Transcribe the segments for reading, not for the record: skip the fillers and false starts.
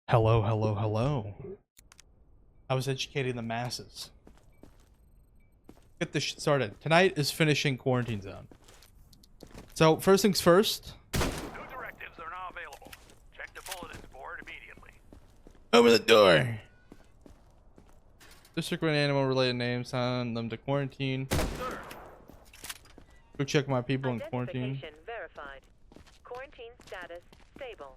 Hello, hello, hello. I was educating the masses. Get this shit started. Tonight is finishing Quarantine Zone. So, first things first. New directives are now available. Check the bulletin board immediately. Open the door. District with animal related names, send them to quarantine. Sir. Go check my people in quarantine. Verified. Quarantine status stable.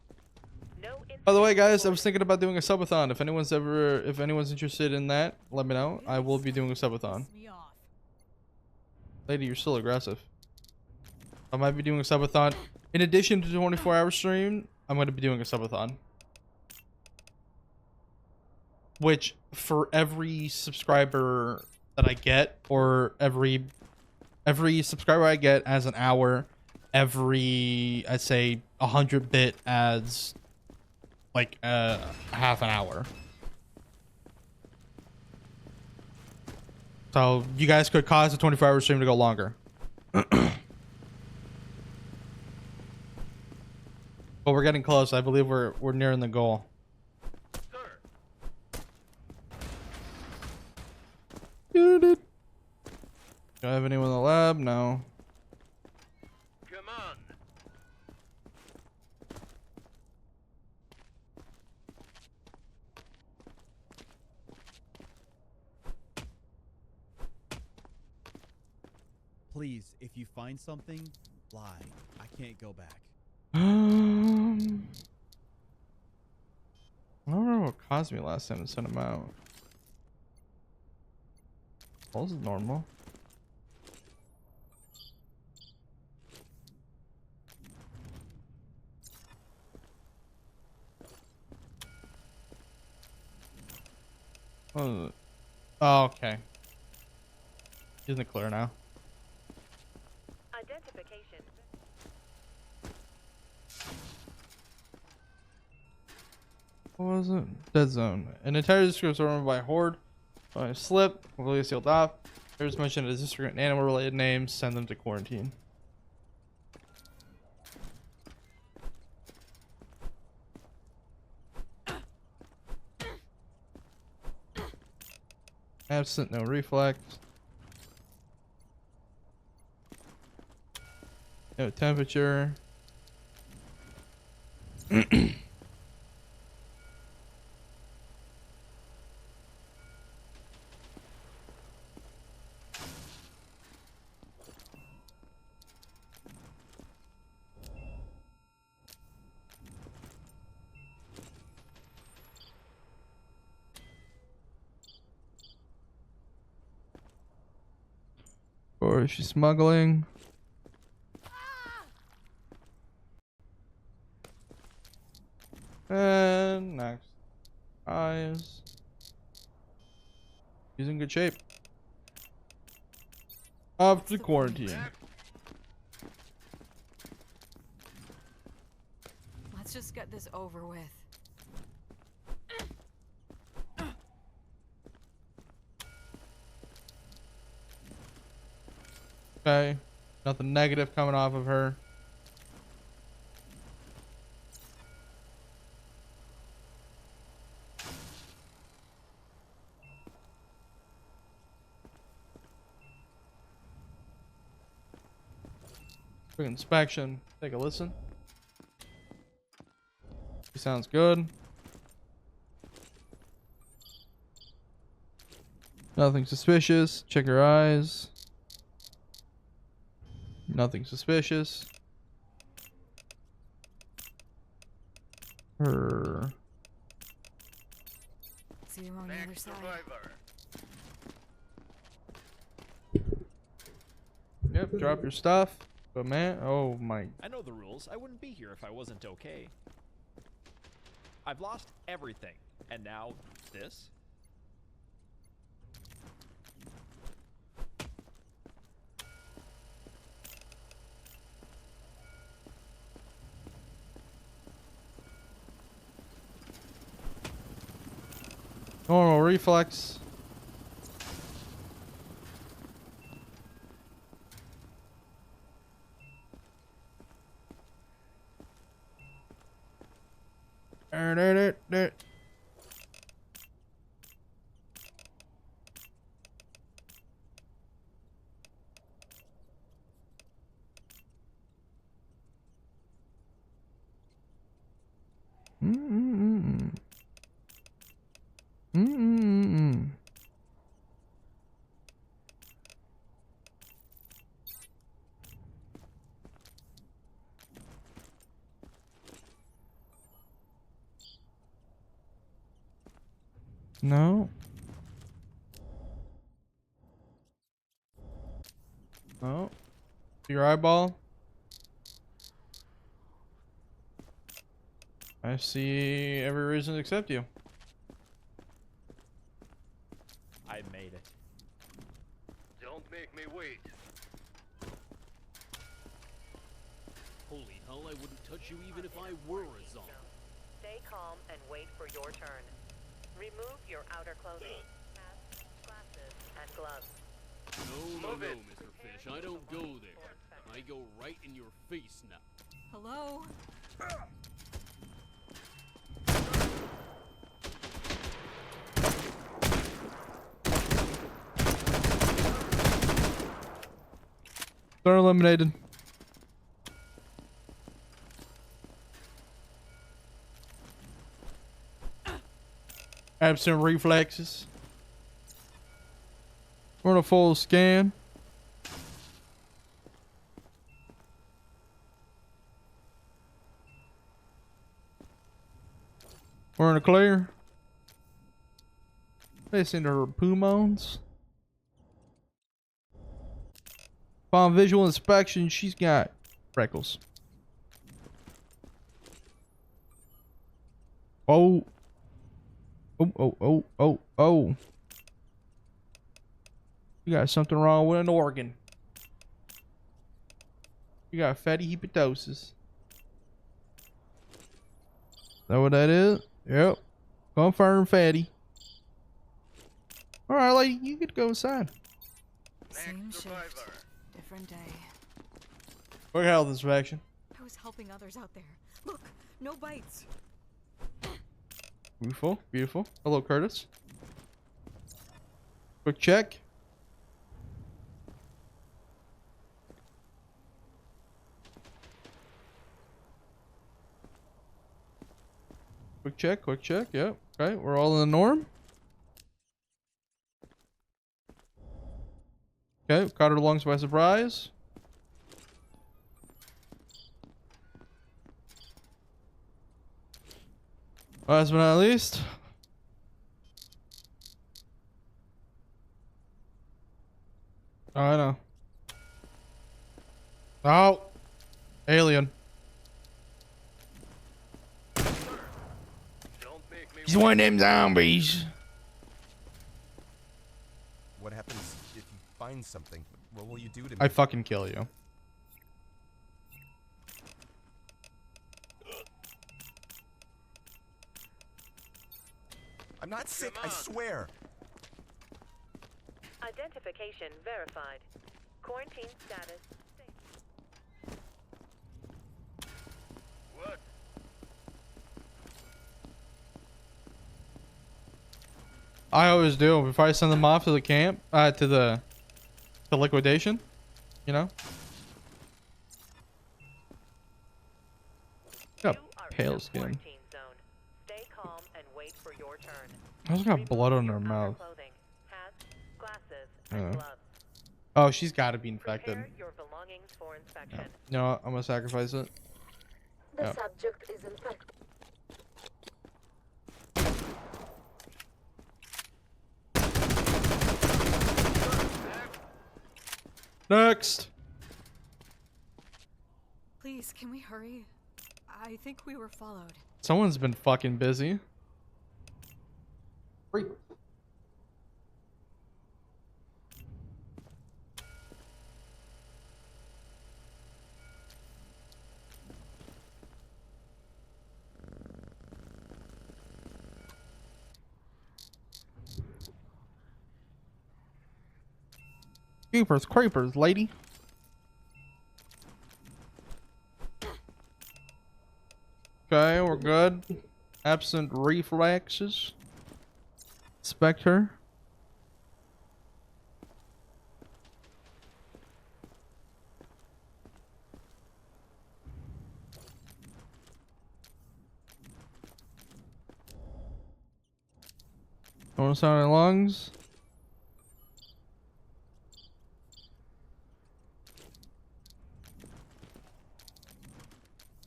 No. By the way, guys, I was thinking about doing a subathon. If anyone's interested in that, let me know. I will be doing a subathon. Lady, you're still aggressive. I might be doing a subathon. In addition to the 24-hour stream, I'm going to be doing a subathon. Which, for every subscriber that I get, or every subscriber I get adds an hour, I'd say 100 bit adds like half an hour. So you guys could cause the 24-hour stream to go longer. But we're getting close. I believe we're nearing the goal. Do I have anyone in the lab? No. Come on. Please, if you find something, lie. I can't go back. I don't remember what caused me last time to send him out. Well, this is normal. Oh, okay. He's in the clear now. Identification. What was it? Dead zone. An entire district was run by a horde. By a slip, completely sealed off. There's mentioned as district and animal related names. Send them to quarantine. Absent, no reflex. No temperature. Or is she smuggling? And next. Eyes. He's in good shape. Off to quarantine. Let's just get this over with. Okay. Nothing negative coming off of her. Quick inspection. Take a listen. She sounds good. Nothing suspicious. Check her eyes. Nothing suspicious. Her. See you on the other side. Yep, drop your stuff. But man, oh my. I know the rules. I wouldn't be here if I wasn't okay. I've lost everything. And now this? Normal reflex. Mm-mm-mm. Mm-mm-mm. No. No. Your eyeball. I see every reason to accept you. I made it. Don't make me wait. Holy hell, I wouldn't touch you even if I were a zombie. Stay calm and wait for your turn. Remove your outer clothing, hats, glasses, and gloves. No, Move it. Mr. Fish, I don't go there. I go right in your face now. Hello? They're eliminated. Absent reflexes. We're in a full scan. We're in a clear. Listen to her pumons. Upon visual inspection, she's got freckles. Oh. Oh, oh, oh, oh, oh. You got something wrong with an organ. You got fatty hepatosis. Is that what that is? Yep. Confirm fatty. Alright, lady, you could go inside. Same Next shift. survivor. Different day. Quick health inspection. I was helping others out there. Look, no bites. Beautiful, beautiful. Hello, Curtis. Quick check. Quick check, quick check. Yep. Okay, we're all in the norm. Okay, caught her lungs by surprise. Last but not least. Oh, I know. Oh, alien. Don't make me He's one of them zombies. What happens if you find something? What will you do to me? I fucking kill you. I'm not sick, Come I on. swear. Identification verified. Quarantine status. What? I always do. Before I send them off to the camp, to the liquidation, you know. Got You are in pale the skin. quarantine zone. Stay calm and wait for your turn. How's got blood on her Remove your mouth? outer clothing, hats, glasses, Yeah. and gloves. Oh, she's got to be infected. Prepare your belongings for inspection. You know what? I'm gonna sacrifice it. The Yep. subject is infected. Next. Please, can we hurry? I think we were followed. Someone's been fucking busy. Creepers, creepers, lady. Okay, we're good. Absent reflexes. Inspect her. I want to sound any lungs.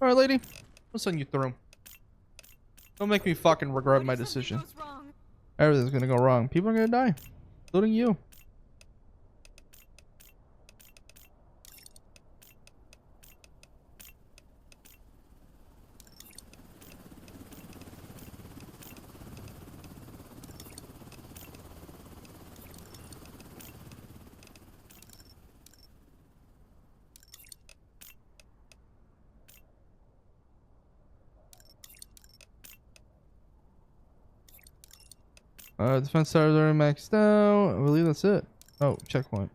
All right, lady. I'll send you through. Don't make me fucking regret my decision. Goes wrong? Everything's gonna go wrong. People are gonna die, including you. Defense stars are maxed out. I believe that's it. Oh, checkpoint.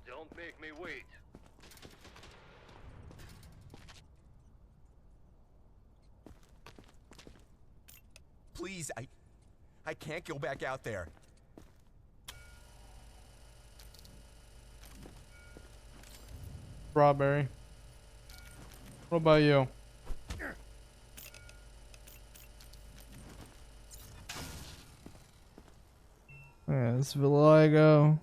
Don't make me wait. Please, I can't go back out there. Strawberry. What about you? Yeah, this Vitiligo.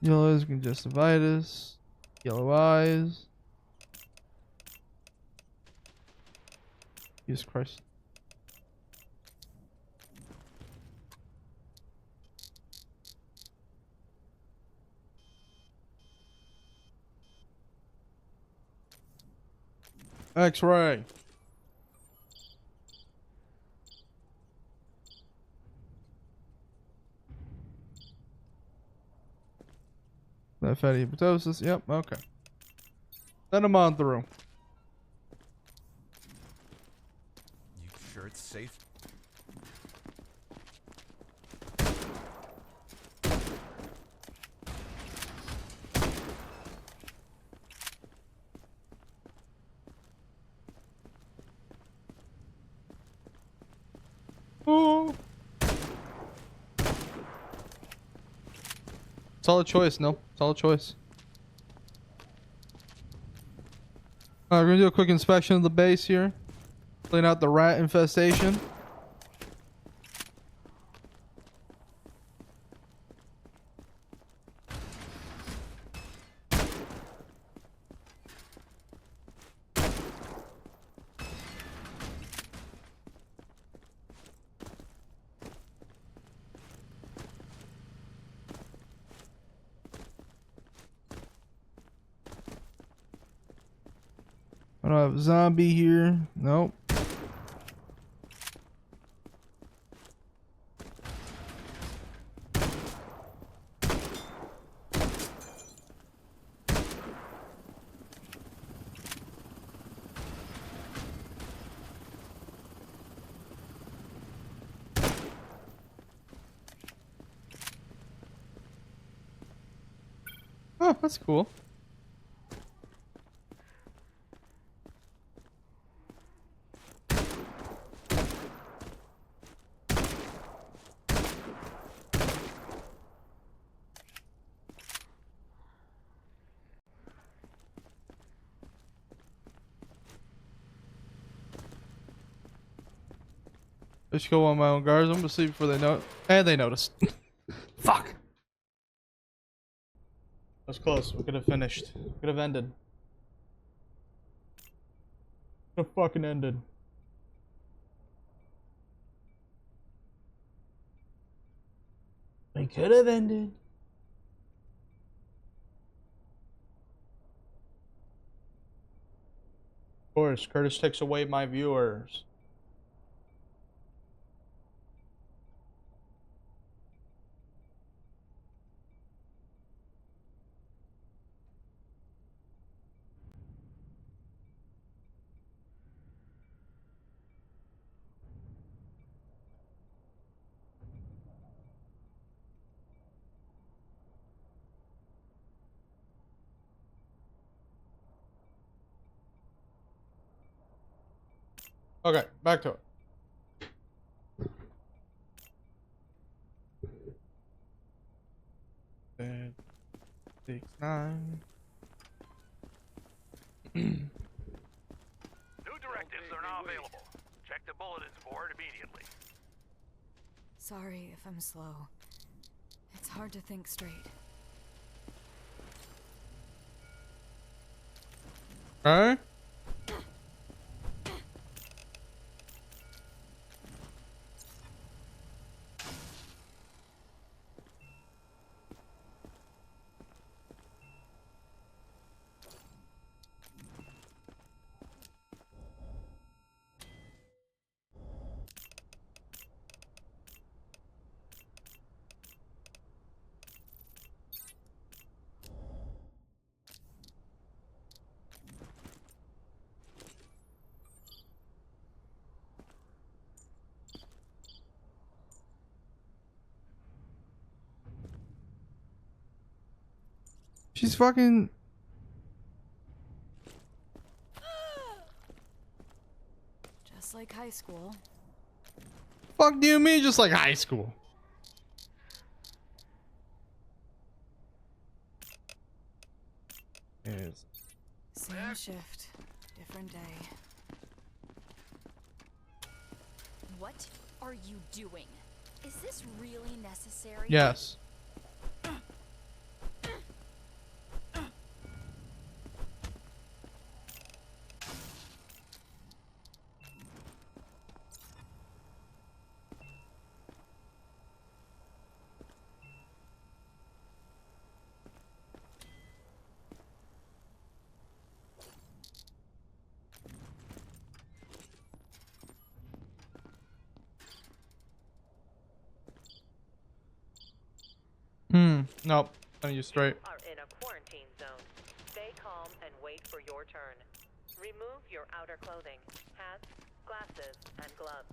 Yellow is conjunctivitis. Yellow eyes. Jesus Christ. X-ray. That fatty hepatosis. Yep. Okay. Send them on through. You sure it's safe? Oh. Solid choice, no. Solid choice. Alright, we're gonna do a quick inspection of the base here. Clean out the rat infestation. I don't have a zombie here. Nope. Oh, that's cool. I should go on my own guards. I'm gonna see before they know. And they noticed. Fuck. That was close. We could have finished. Could have ended. Could have fucking ended. We could have ended. Of course, Curtis takes away my viewers. Okay, back to it. 6, 9. the bulletins board immediately. Sorry if I'm slow. It's hard to think straight. Huh? She's fucking. Just like high school. Fuck do you mean just like high school? Yes. Same shift, different day. What are you doing? Is this really necessary? Yes. Nope. Letting you straight. You are in a quarantine zone. Stay calm and wait for your turn. Remove your outer clothing, hats, glasses, and gloves.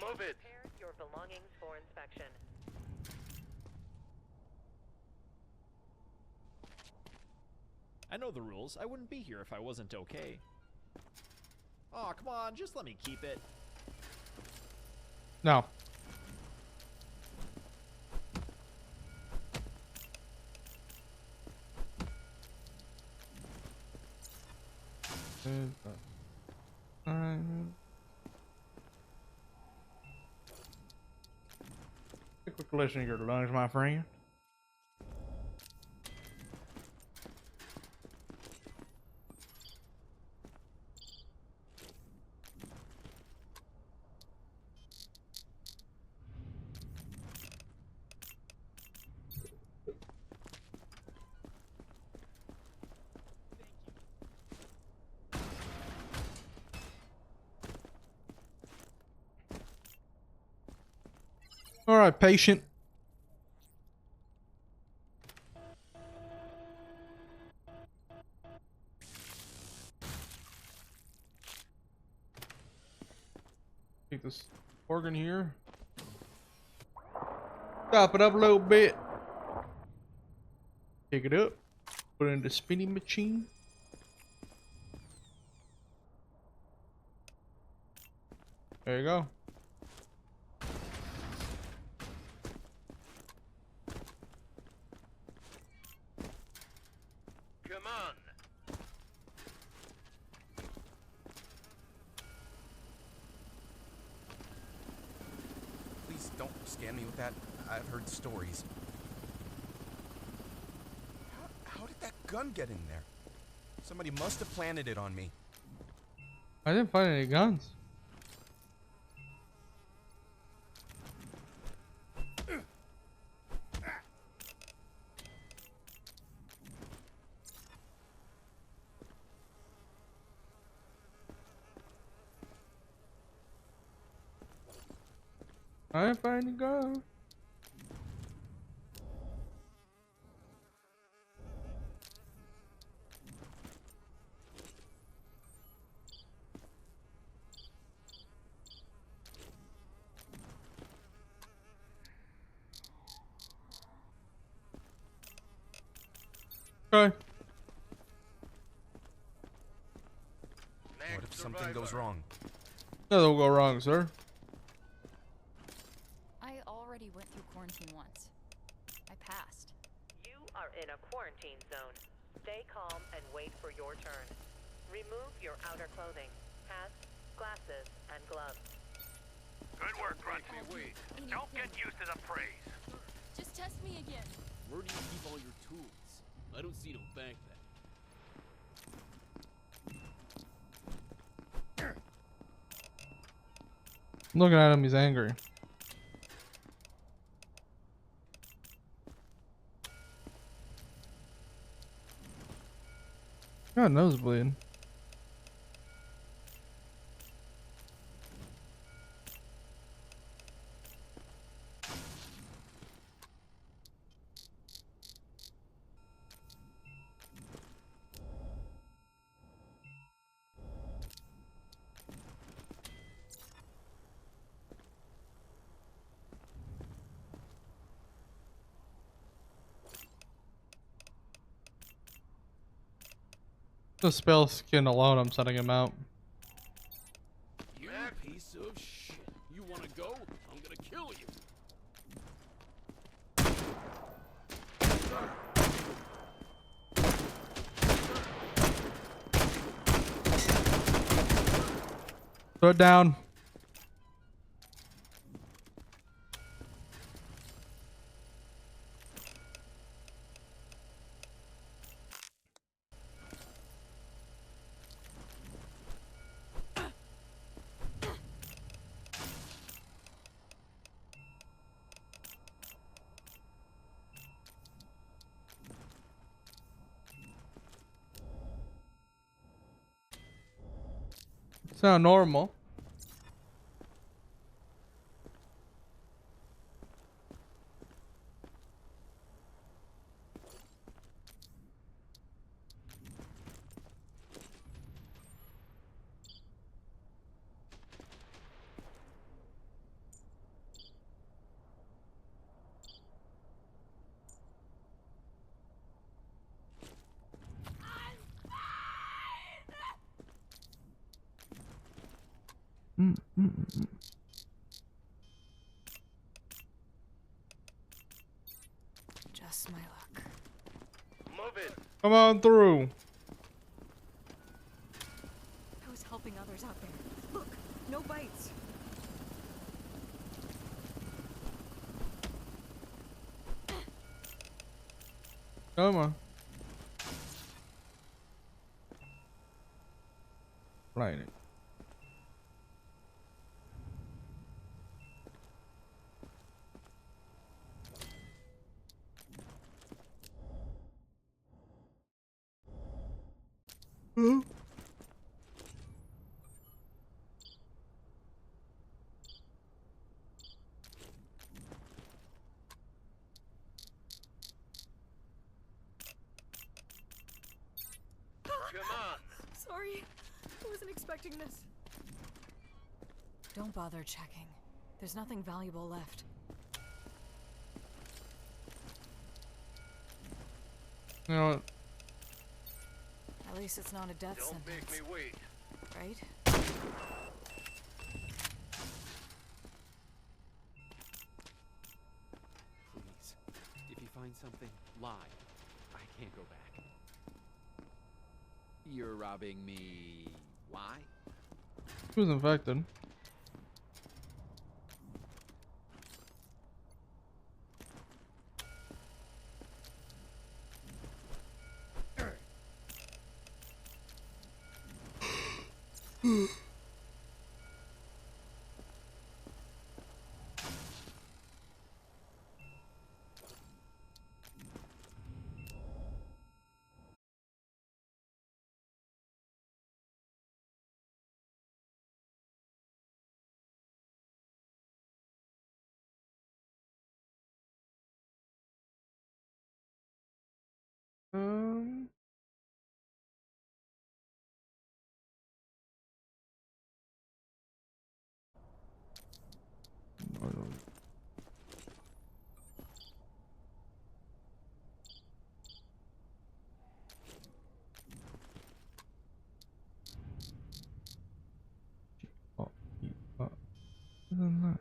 Move it. Prepare your belongings for inspection. I know the rules. I wouldn't be here if I wasn't okay. Aw, come on, just let me keep it. No. A quick listen to your lungs, my friend. All right, patient. Take this organ here. Chop it up a little bit. Pick it up. Put it in the spinning machine. There you go. Come on. Please don't scan me with that. I've heard stories. How did that gun get in there? Somebody must have planted it on me. I didn't find any guns. I didn't find any guns. Okay. What if something goes wrong? Nothing will go wrong, sir. I already went through quarantine once. I passed. You are in a quarantine zone. Stay calm and wait for your turn. Remove your outer clothing, hats, glasses, and gloves. Good work, Grunt. Wait. Don't get used to the praise. Just test me again. Where do you keep all your tools? I don't see no backpack. Looking at him, he's angry. Got a nosebleed. The spell skin alone, I'm setting him out. You piece of shit. You wanna go? I'm gonna kill you. Throw it down. Sound normal. Just my luck. Move it. Come on through. I was helping others out there. Look, no bites. Come on. Lightning. Come on. Sorry, I wasn't expecting this. Don't bother checking. There's nothing valuable left. You know what? At least it's not a death Don't make sentence, me wait. right? Please, if you find something, lie. I can't go back. You're robbing me. Why? He was infected. Um. Oh, isn't that?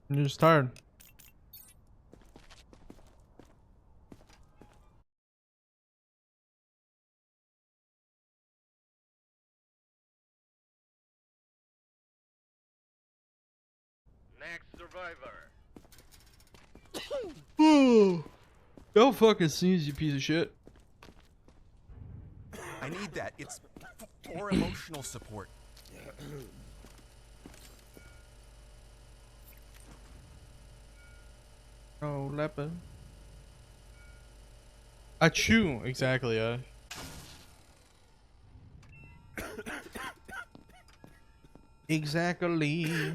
You're just tired. survivor. Go fucking sneeze, you piece of shit. I need that. It's for emotional support. Oh, leopard. Achoo, exactly, Exactly.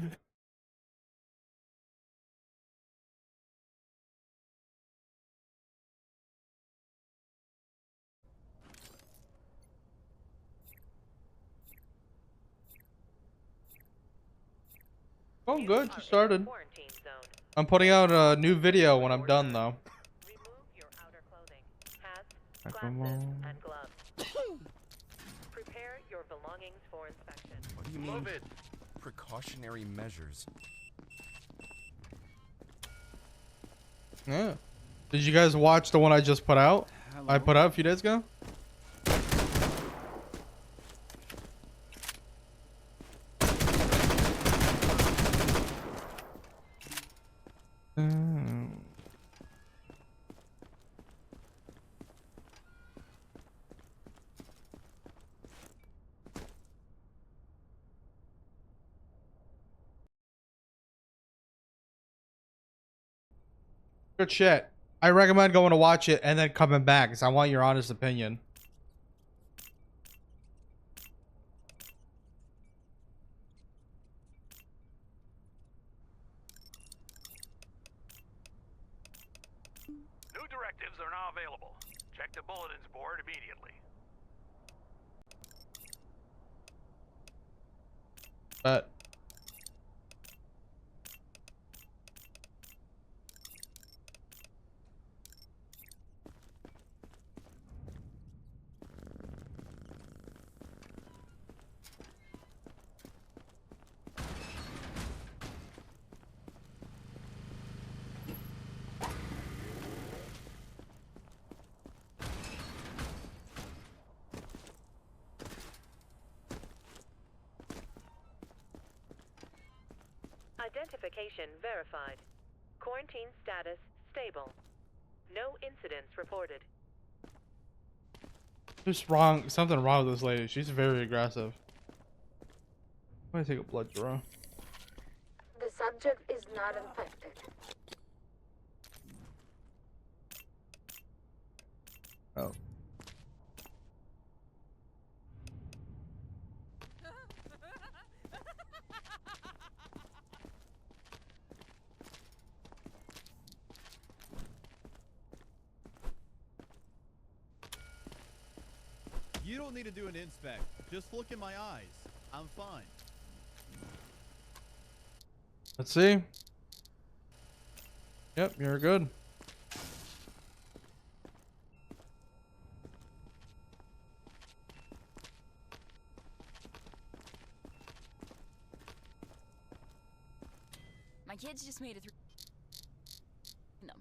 Oh, good, you started. Quarantine zone. I'm putting out a new video when I'm done, though. Remove your outer clothing. Hats, Come glasses, on. and gloves. Prepare your belongings for inspection. What do you mean? Move it. Precautionary measures. Yeah. Did you guys watch the one I just put out? I put out a few days ago? Good shit. I recommend going to watch it and then coming back because I want your honest opinion. New directives are now available. Check the bulletins board immediately. But Identification verified. Quarantine status stable. No incidents reported. there's wrong, something wrong with this lady. She's very aggressive. I'm gonna take a blood draw. The subject is not infected. Oh. You don't need to do an inspect. Just look in my eyes. I'm fine. Let's see. Yep, you're good. My kids just made it through. Them.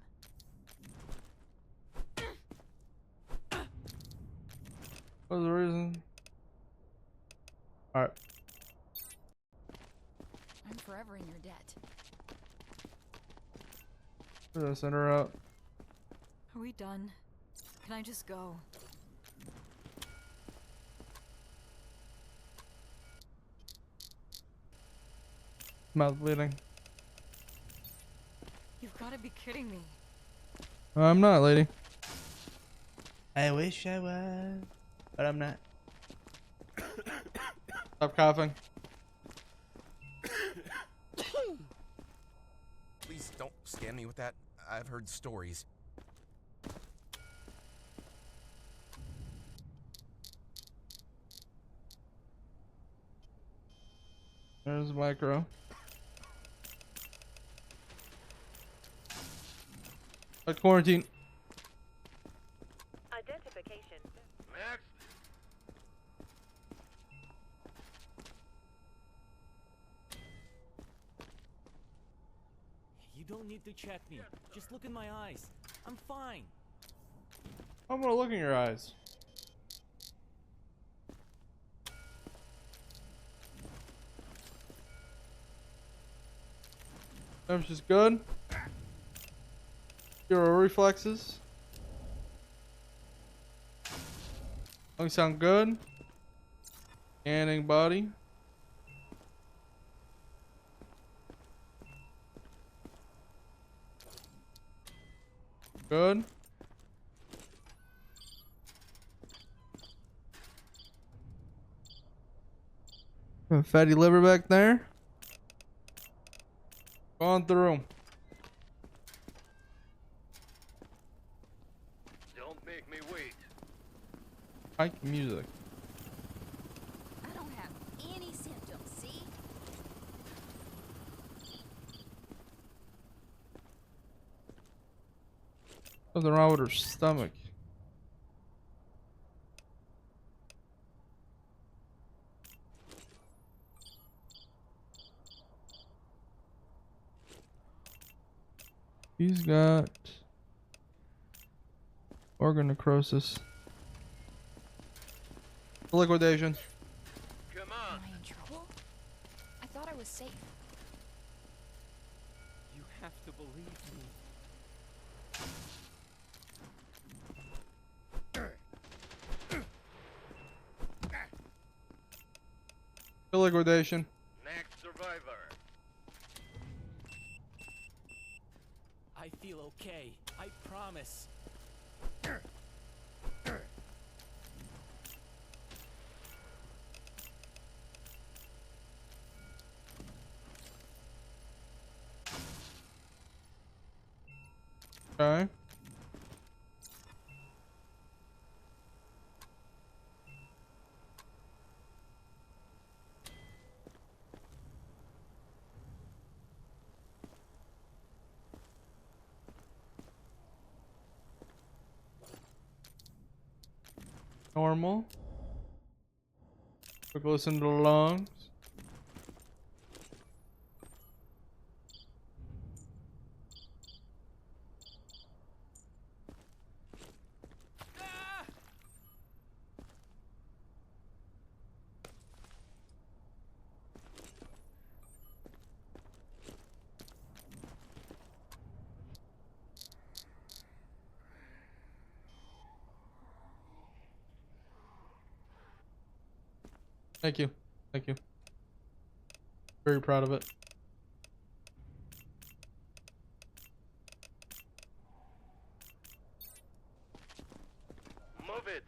What's the reason? Alright. I'm forever in your debt. Send her out. Are we done? Can I just go? Mouth bleeding. You've got to be kidding me. I'm not, lady. I wish I was, but I'm not. Stop coughing. Please don't scan me with that. I've heard stories. There's micro. Quarantine. Identification. Next. You don't need to check me. Just look in my eyes. I'm fine. I'm gonna look in your eyes. Damage is good. Hero reflexes. Lungs sound good. Scanning body. Good. A fatty liver back there. Going through. Don't make me wait. Hike music. I don't have any symptoms, see? Something wrong with her stomach. He's got organ necrosis. Liquidation. Come Am on. I in trouble? I thought I was safe. You have to believe me. Liquidation. Next survivor. I feel okay. I promise. Okay. Normal. Quick listen to the lungs. Thank you. Thank you. Very proud of it. Move it.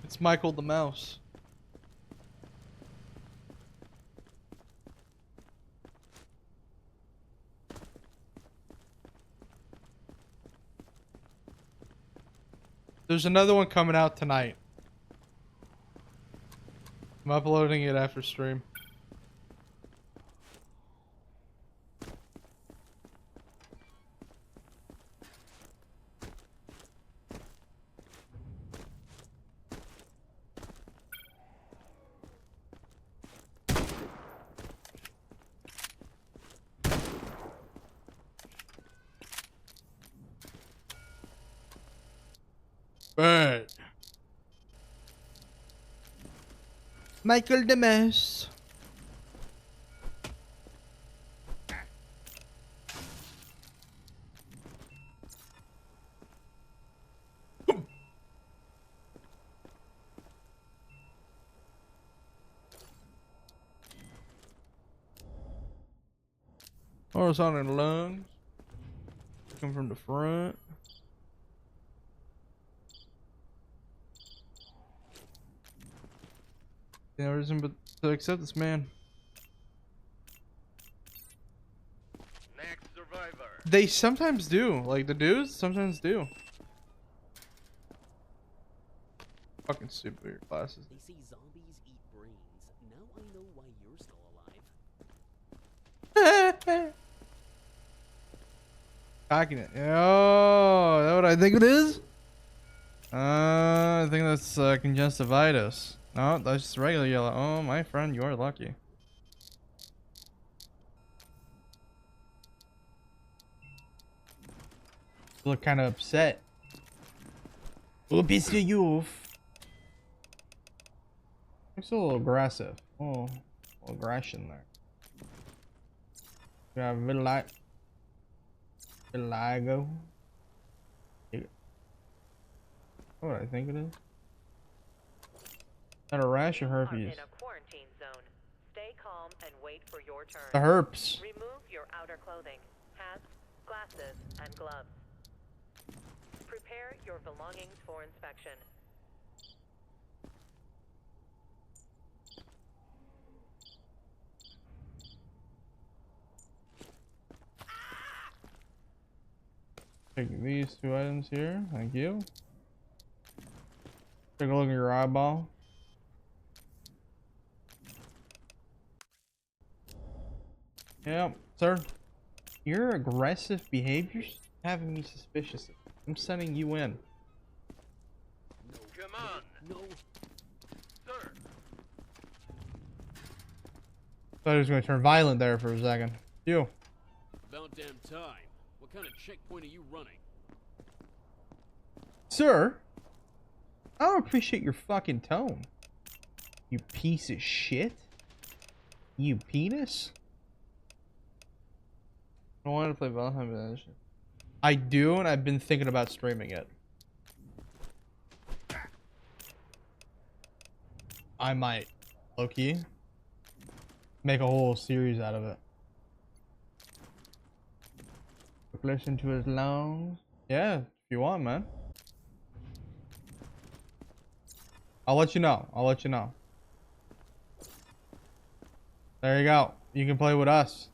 It's Michael the Mouse. There's another one coming out tonight. I'm uploading it after stream. Right. Michael the Mouse. Horizontal lungs. Come from the front. Yeah, reason but to accept this man. Next survivor. They sometimes do. Like the dudes sometimes do. Fucking stupid with your glasses. They say zombies eat brains. Now I know why you're still alive. Cocking it. Oh, is that what I think it is? I think that's conjunctivitis. No, that's just regular yellow. Oh, my friend, you are lucky. You look kind of upset. Oh, piss you off. Looks a little aggressive. Oh, a little aggression there. Yeah, vitiligo. What do I think it is? Is that a rash or herpes? In a quarantine zone. Stay calm and wait for your turn. The herpes. Remove your outer clothing, hats, glasses, and gloves. Prepare your belongings for inspection. Take these 2 items here. Thank you. Take a look at your eyeball. Yep, sir. Your aggressive behavior's having me suspicious. I'm sending you in. Come on. No. Sir. Thought he was going to turn violent there for a second. You. About damn time. What kind of checkpoint are you running? Sir? I don't appreciate your fucking tone. You piece of shit. You penis. I wanted to play Valheim Edition. I do, and I've been thinking about streaming it. I might, low-key, make a whole series out of it. Listen to his lungs. Yeah, if you want, man. I'll let you know. I'll let you know. There you go. You can play with us.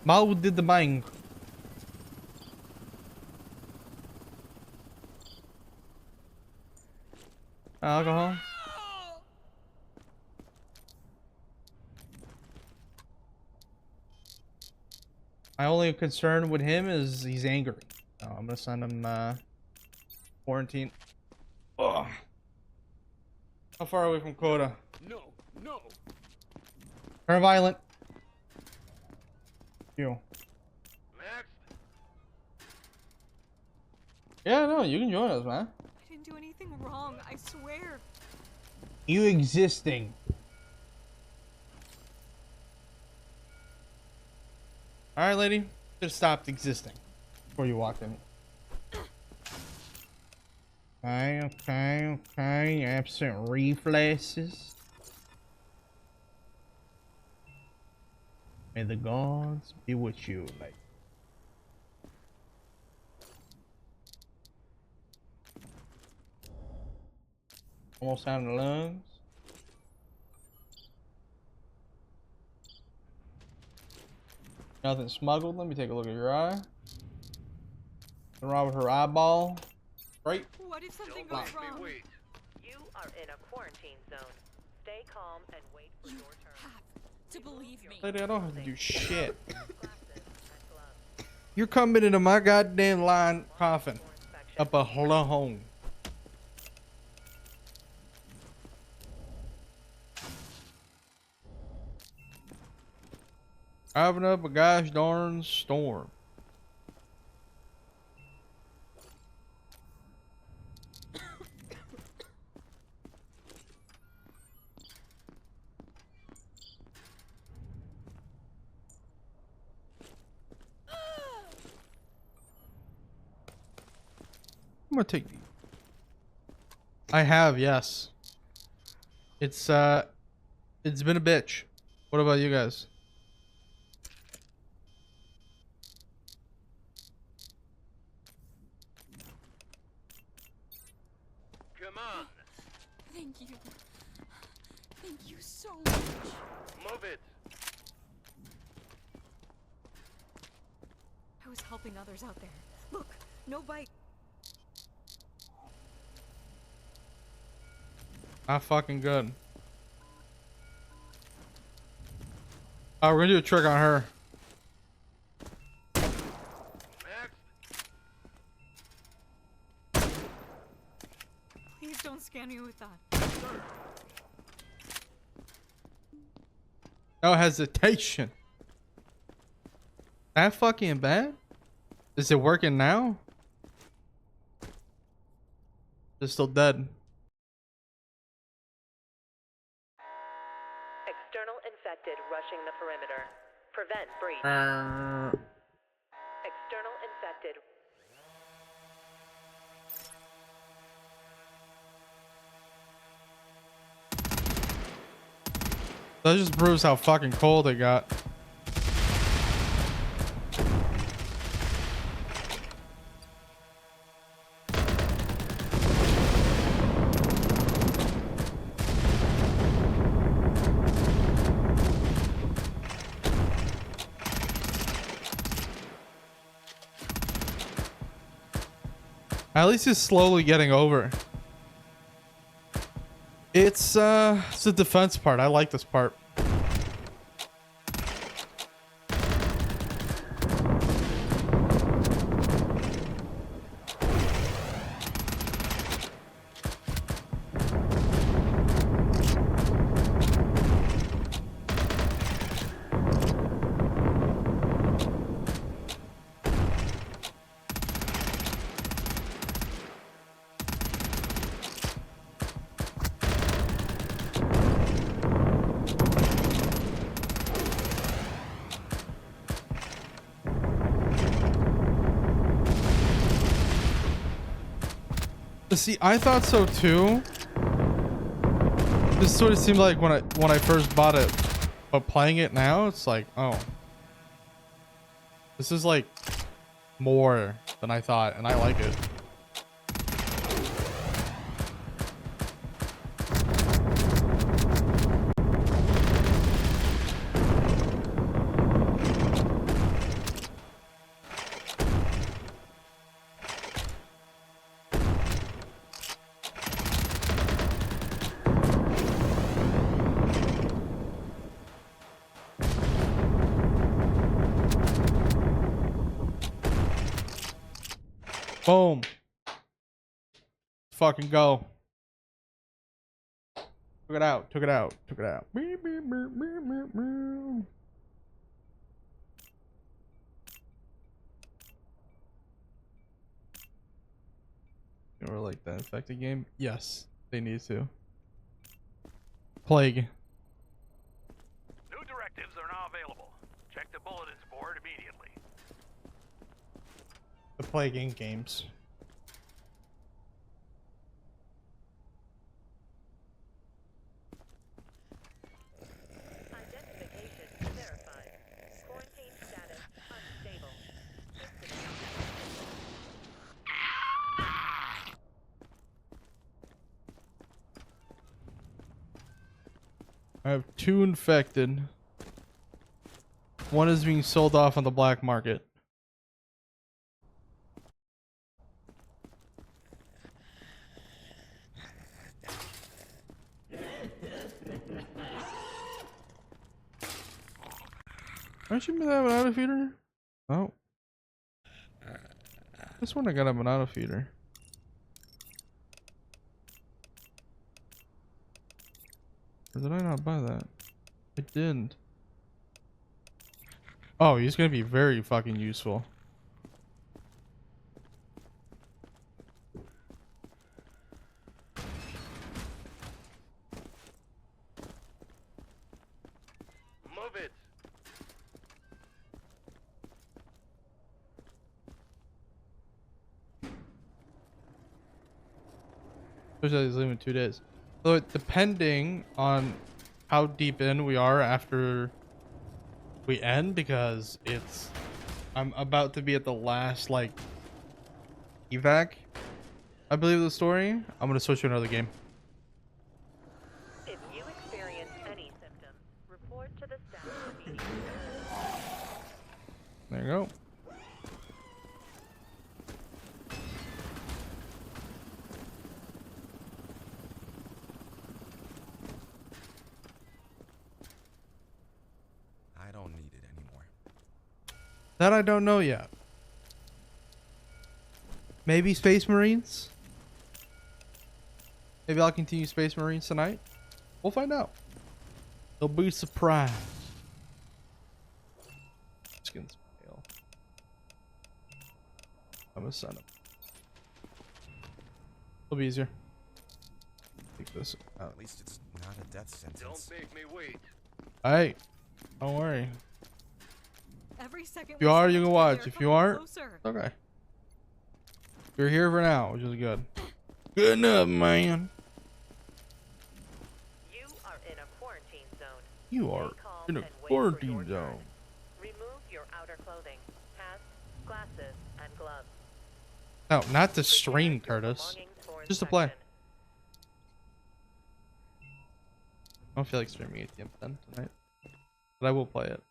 Mal did the buying. Alcohol. My only concern with him is he's angry. So I'm gonna send him quarantine. Ugh. How far away from quota? No, no. Turn violent. You. Next. Yeah, no, you can join us, man. I didn't do anything wrong, I swear. You existing. Alright, lady. Just stopped existing before you walked in. Okay. Absent reflexes. May the gods be with you, like. Almost out of the lungs. Nothing smuggled. Let me take a look at your eye. Nothing wrong with her eyeball. Right? What if something Don't goes make me wrong? wait. You are in a quarantine zone. Stay calm and wait for your turn. Have to believe me. Lady, I don't have to do shit. Glasses and gloves. You're coming into my goddamn line coughing For inspection. up a hole. Driving up a gosh darn storm. I'm gonna take these. I have, yes. It's been a bitch. What about you guys? Come on. Thank you. Thank you so much. Move it. I was helping others out there. Look, no bite. Not fucking good. Oh, we're gonna do a trick on her. Next. don't scan me with that. No hesitation. That fucking bad? Is it working now? It's still dead. External infected rushing the perimeter. Prevent breach. External infected. That just proves how fucking cold it got. At least it's slowly getting over. It's the defense part. I like this part. See, I thought so too. This sort of seemed like when I first bought it, but playing it now, it's like, oh, this is like more than I thought, and I like it. Boom. Fucking go. Took it out. Took it out. Took it out. Or like that infected game? Yes, they need to. Plague. New directives are now available. Check the bulletins board immediately. The Plague in games. Identification verified. Quarantine status unstable. I have 2 infected. 1 is being sold off on the black market. Aren't you gonna have an auto feeder? Oh. This one I gotta have an auto feeder. Or did I not buy that? I didn't. Oh, he's gonna be very fucking useful. Move it. Especially he's leaving 2 days. So depending on how deep in we are after we end, because I'm about to be at the last like evac, I believe, the story. I'm gonna switch to another game. If you experience any symptoms, report to the staff immediately. There you go. I don't need it anymore. That I don't know yet. Maybe Space Marines? Maybe I'll continue Space Marines tonight. We'll find out. They'll be surprised. Skins fail. I'm gonna sign up. It'll be easier. Take this out. At least it's not a death sentence. Don't make me wait. Hey, don't worry. Every second If you we are, spend you can together, watch. If coming you aren't, closer. okay. You're here for now, which is good. Good enough, man. You are in a quarantine zone. You are Stay calm in a and wait for quarantine your turn. zone. Remove your outer clothing, hats, glasses, and gloves. No, not to Prepare stream, your Curtis. belongings for Just to play. inspection. I don't feel like streaming ATM then tonight, but I will play it.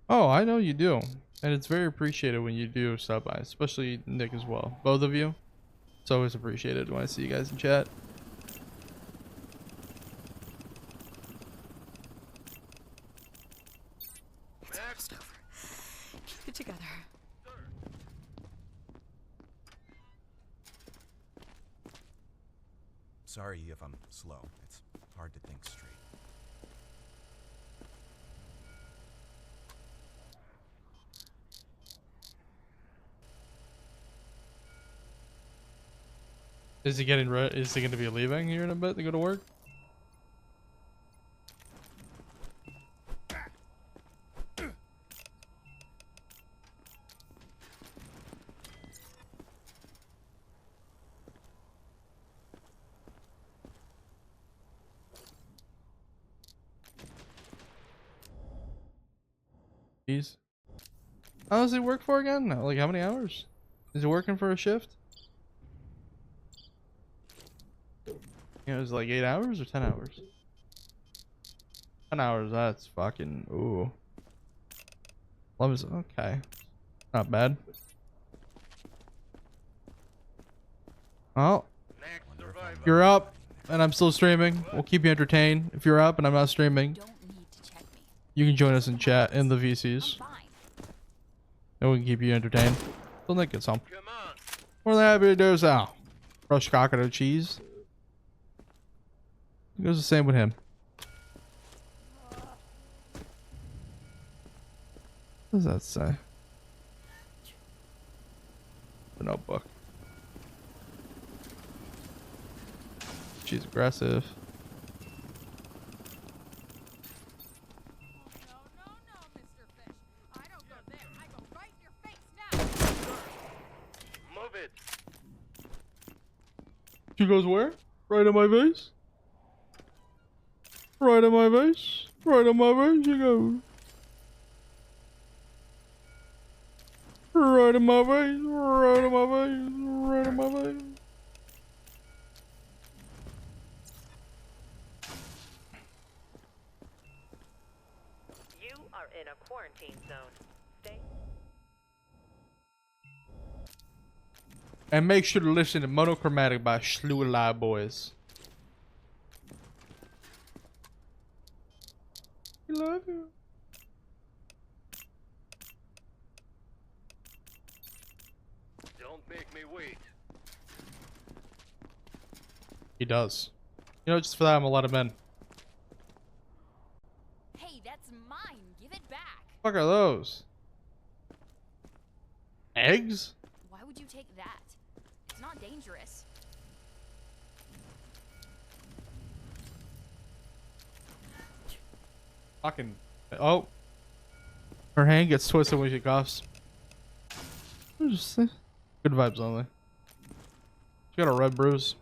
Oh, I know you do, and it's very appreciated when you do sub by, especially Nick as well. Both of you. It's always appreciated when I see you guys in chat. It's almost over. Keep it together. Sorry if I'm slow. It's hard to think straight. Is he getting ready? Is he going to be leaving here in a bit to go to work? Jeez. How does he work for again? Like how many hours? Is he working for a shift? You know, it was like 8 hours or 10 hours? 10 hours, that's fucking, ooh. Love is, okay. Not bad. Well, if you're up and I'm still streaming, we'll keep you entertained. If you're up and I'm not streaming, Don't need to check me. you can join us in chat in the VCs. I'm fine. And we can keep you entertained. Till Nick gets home. Come on. More than happy to do so. Fresh coconut cheese. It goes the same with him. What does that say? The notebook. She's aggressive. Move it. She goes where? Right in my face? Right in my face? Right in my face she goes. Right in my face, right in my face, right in my face. You are in a quarantine zone. Stay. And make sure to listen to Monochromatic by Slew Alive Boys. We love you. Don't make me wait. He does. You know, just for that, I'm gonna let him in. Hey, that's mine. Give it back. Fuck are those? Eggs? Why would you take that? It's not dangerous. Fucking. Oh. Her hand gets twisted when she coughs. Just good vibes only. She got a red bruise.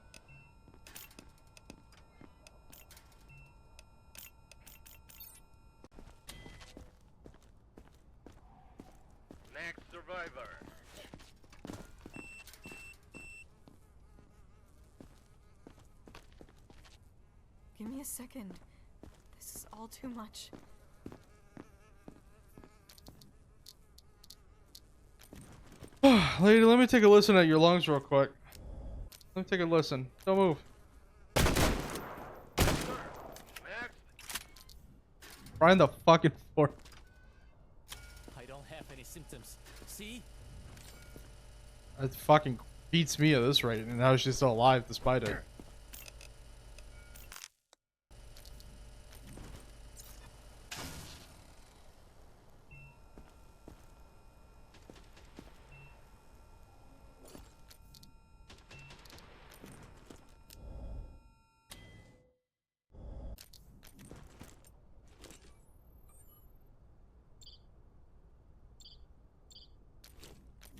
Next survivor. Give me a second. This is all too much. Lady, let me take a listen at your lungs real quick. Let me take a listen. Don't move. Next. Right on the fucking floor. I don't have any symptoms. See? It fucking beats me at this rate, and now she's still alive despite it.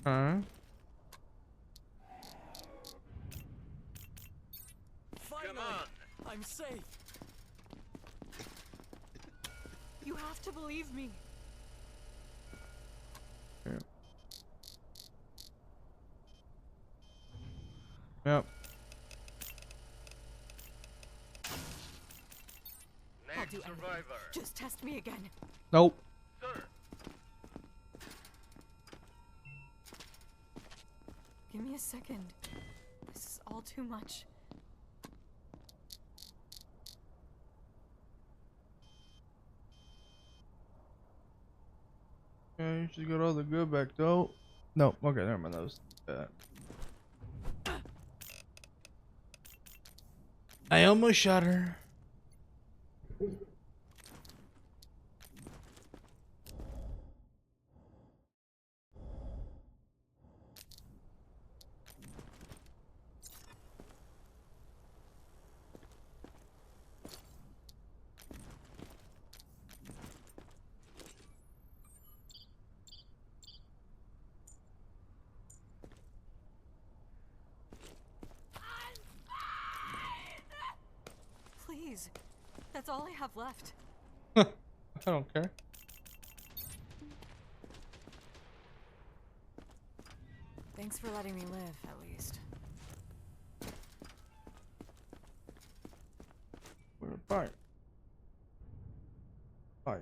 Huh? Finally! I'm safe! You have to believe me. Yep. I'll do anything. Just test me again. Nope. Give me a second. This is all too much. Okay, she's got all the good back though. No, okay, never mind. That was that. I almost shot her. Please. That's all I have left. I don't care. Thanks for letting me live, at least. Bye. Bye.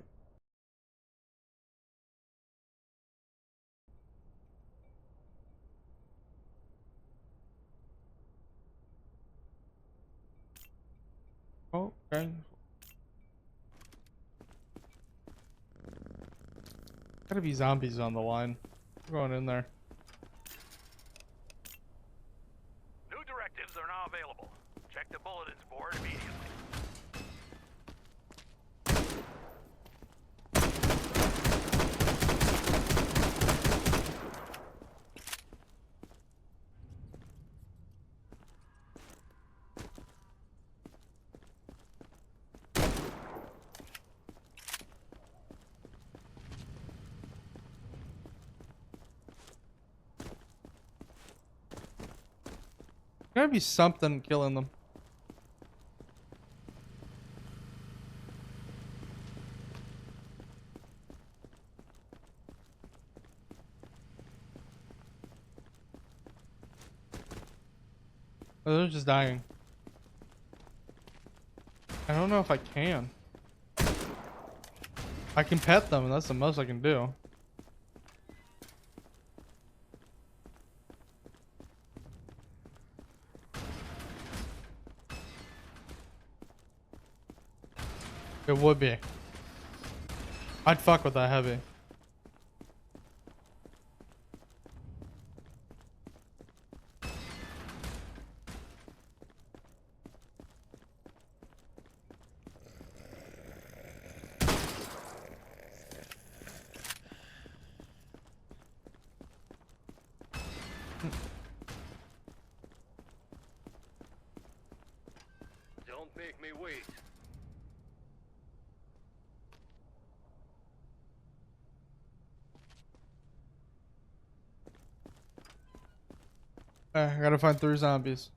Okay. Gotta be zombies on the line. We're going in there. New directives are now available. Check the bulletins board immediately. Gotta be something killing them. Oh, they're just dying. I don't know if I can. I can pet them, and that's the most I can do. It would be. I'd fuck with that heavy. Don't make me wait. I gotta find 3 zombies.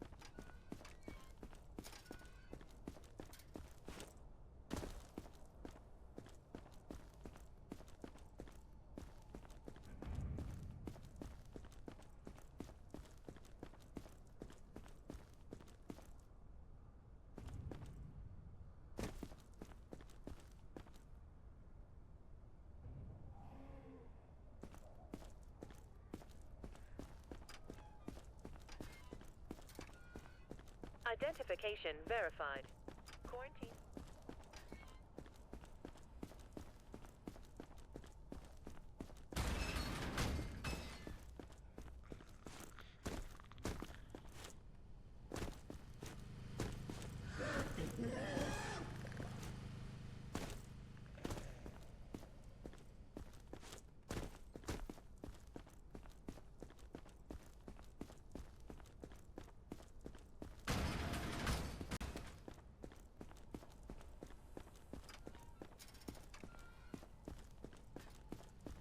Identification verified. Quarantine.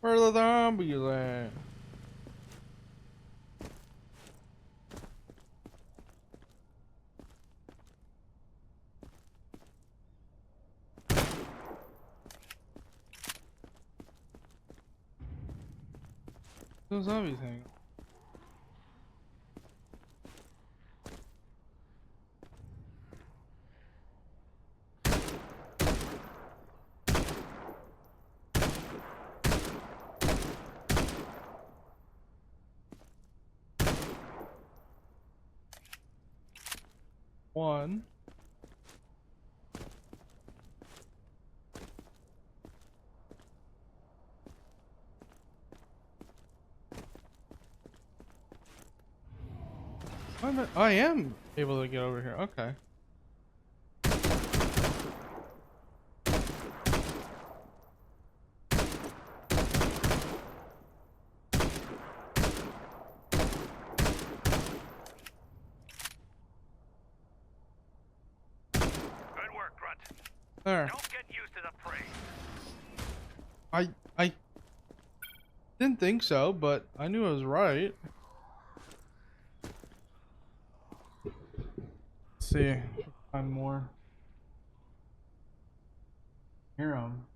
Where are the zombies at? Those zombies hang. One. I am able to get over here. Okay. Good work, Grunt. There. Don't get used to the praise. I didn't think so, but I knew I was right. Let's see. Find more. Hear 'em.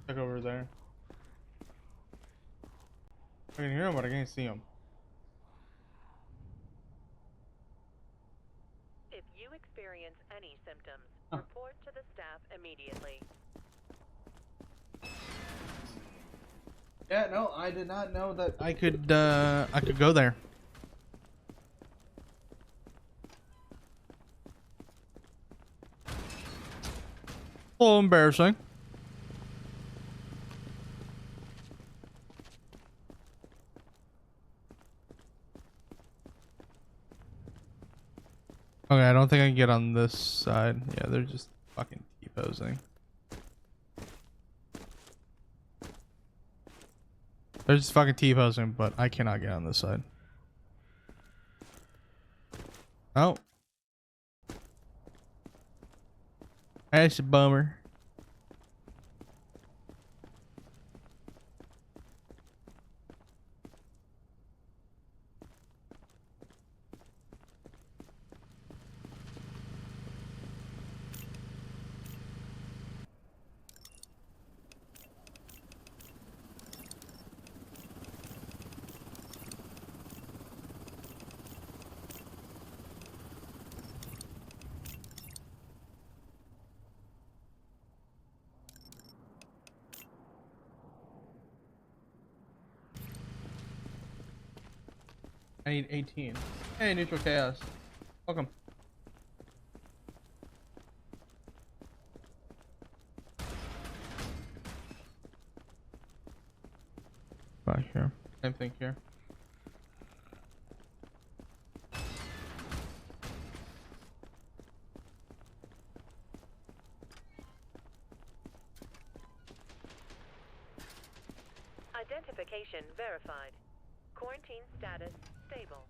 Check over there. I can hear him, but I can't see him. If you experience any symptoms, report to the staff immediately. Yeah, no, I did not know that I could go there. A little embarrassing. Okay, I don't think I can get on this side. Yeah, they're just fucking T-posing. They're just fucking T-posing, but I cannot get on this side. Oh. That's a bummer. I need 18. Hey, Neutral Chaos. Welcome. Back here. Same thing here. Identification verified. Quarantine status stable.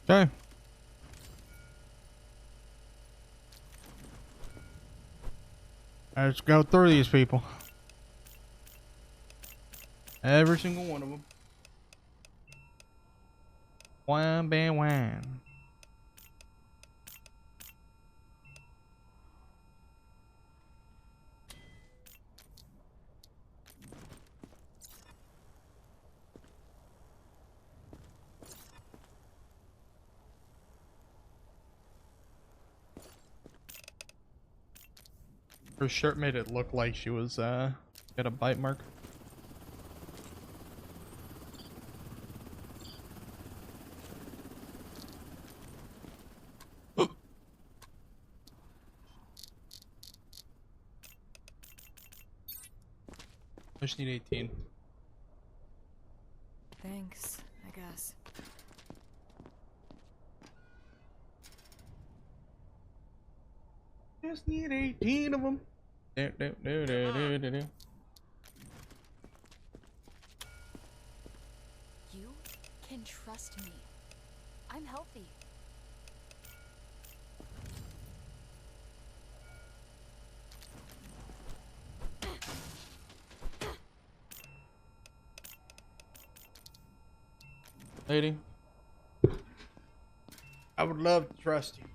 Okay. Let's go through these people. Every single one of them. Wham bam wham. Her shirt made it look like she was got a bite mark. I just need 18. Thanks, I guess. just need 18 of them. Do, do, do, do, do, do, do. You can trust me. I'm healthy. Lady, I would love to trust you,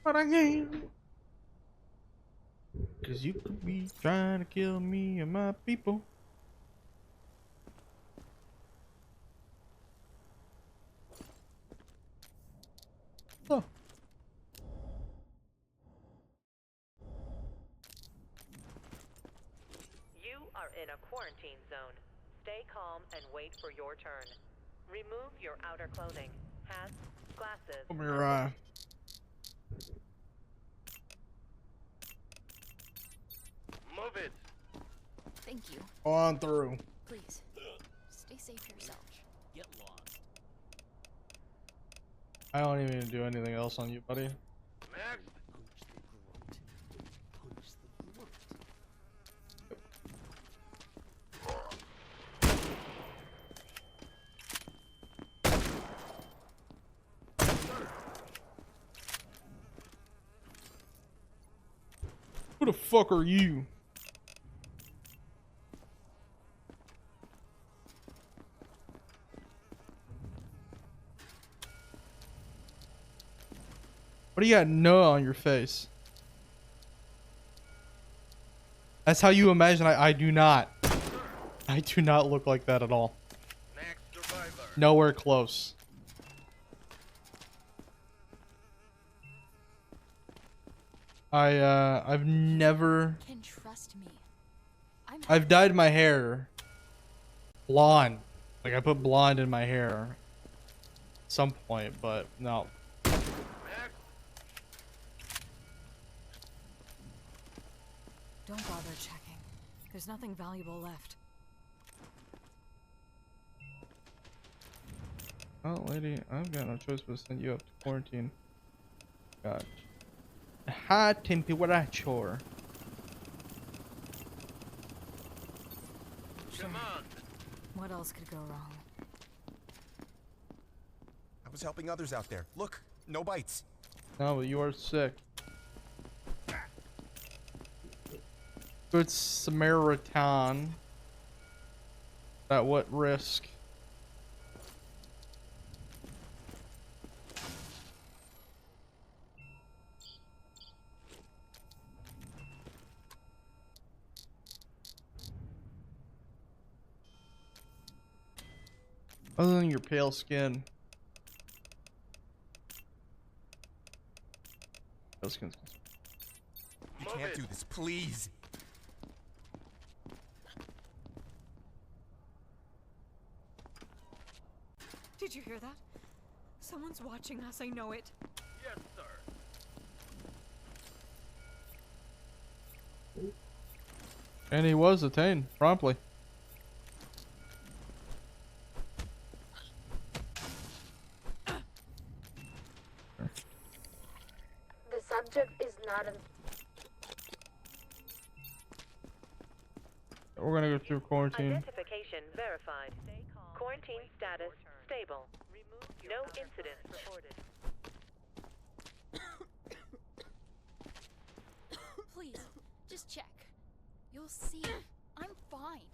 but I can't. Cause you could be trying to kill me and my people. Oh. You are in a quarantine zone. Stay calm and wait for your turn. Remove your outer clothing. Hats, glasses. Open your eye. Move it. Thank you. Go on through. Please, stay safe yourself. Get lost. I don't even do anything else on you, buddy. Next. Punch the grunt. Who the fuck are you? What do you got? No on your face. That's how you imagine. I do not. I do not look like that at all. Next survivor. Nowhere close. I've never. Can trust me. I've dyed my hair blonde. Like I put blonde in my hair at some point, but no. Next. Don't bother checking. There's nothing valuable left. Oh, lady, I've got no choice but to send you up to quarantine. God. High temperature. Come on. What else could go wrong? I was helping others out there. Look, no bites. No, but you are sick. Good Samaritan. At what risk? Other than your pale skin. Pale skin's You Move can't it. do this, please. Did you hear that? Someone's watching us, I know it. Yes, sir. And he was detained promptly. The subject is not in. We're gonna go through quarantine. Identification verified. Quarantine status stable. No incidents reported. Please, just check. You'll see. I'm fine.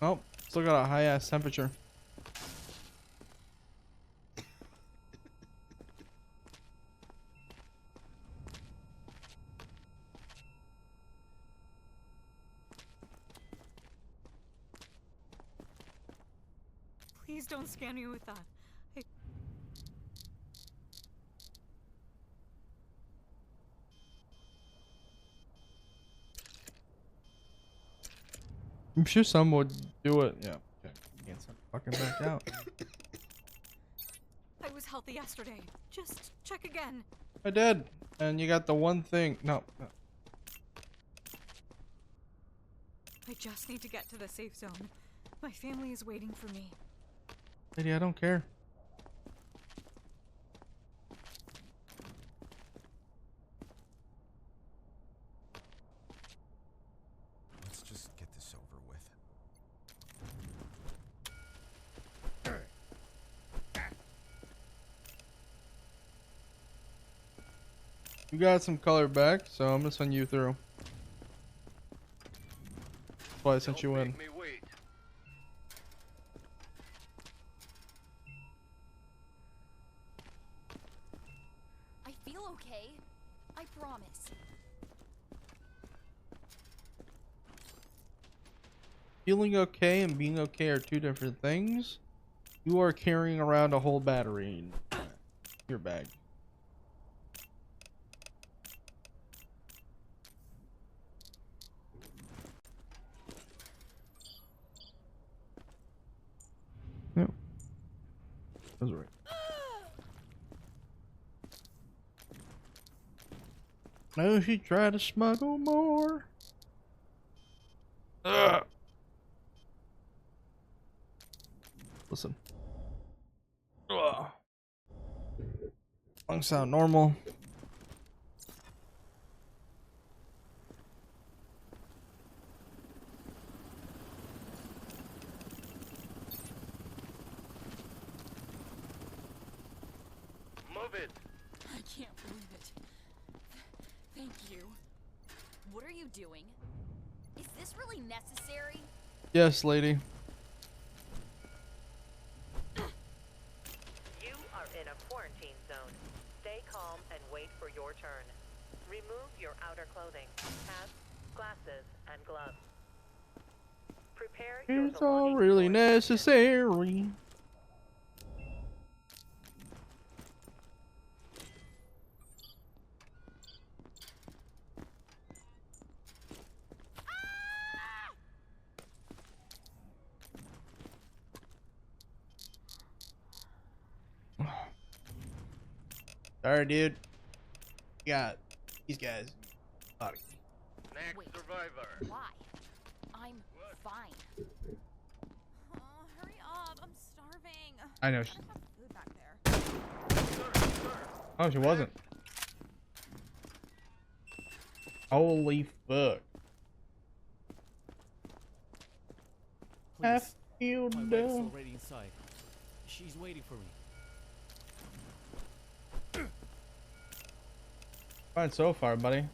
Oh, still got a high ass temperature. Please don't scan me with that. I'm sure some would do it. Yeah. Okay. Can't send fucking back out. I was healthy yesterday. Just check again. I did. And you got the one thing. No. I just need to get to the safe zone. My family is waiting for me. Lady, I don't care. Let's just get this over with. You got some color back, so I'm gonna send you through. That's why I sent you in. Make me wait. I feel okay. I promise. Feeling okay and being okay are two different things. You are carrying around a whole battery in your bag. No. That's right. No, she tried to smuggle more. Ugh. Listen. Ugh. Lungs sound normal. Move it. I can't believe it. Thank you. What are you doing? Is this really necessary? Yes, lady. You are in a quarantine zone. Stay calm and wait for your turn. Remove your outer clothing, hats, glasses, and gloves. Prepare your It's all belongings really for necessary. Sorry, dude. You got these guys. Next Wait. survivor. Why? I'm fine. Oh, hurry up. I'm starving. I know. I have food back there. Sir. Oh, she wasn't. Holy fuck. F Please. you My wife's do. already inside. She's waiting for me. Fine so far, buddy.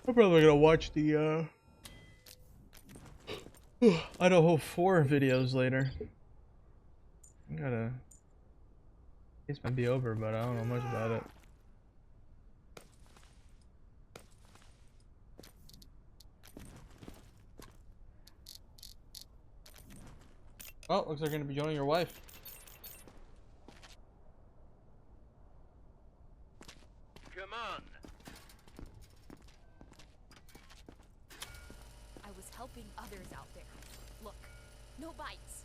I'm probably gonna watch the Idaho 4 videos later. I gotta. This might be over, but I don't know much about it. Oh, looks like you're gonna be joining your wife. Come on. I was helping others out there. Look, no bites.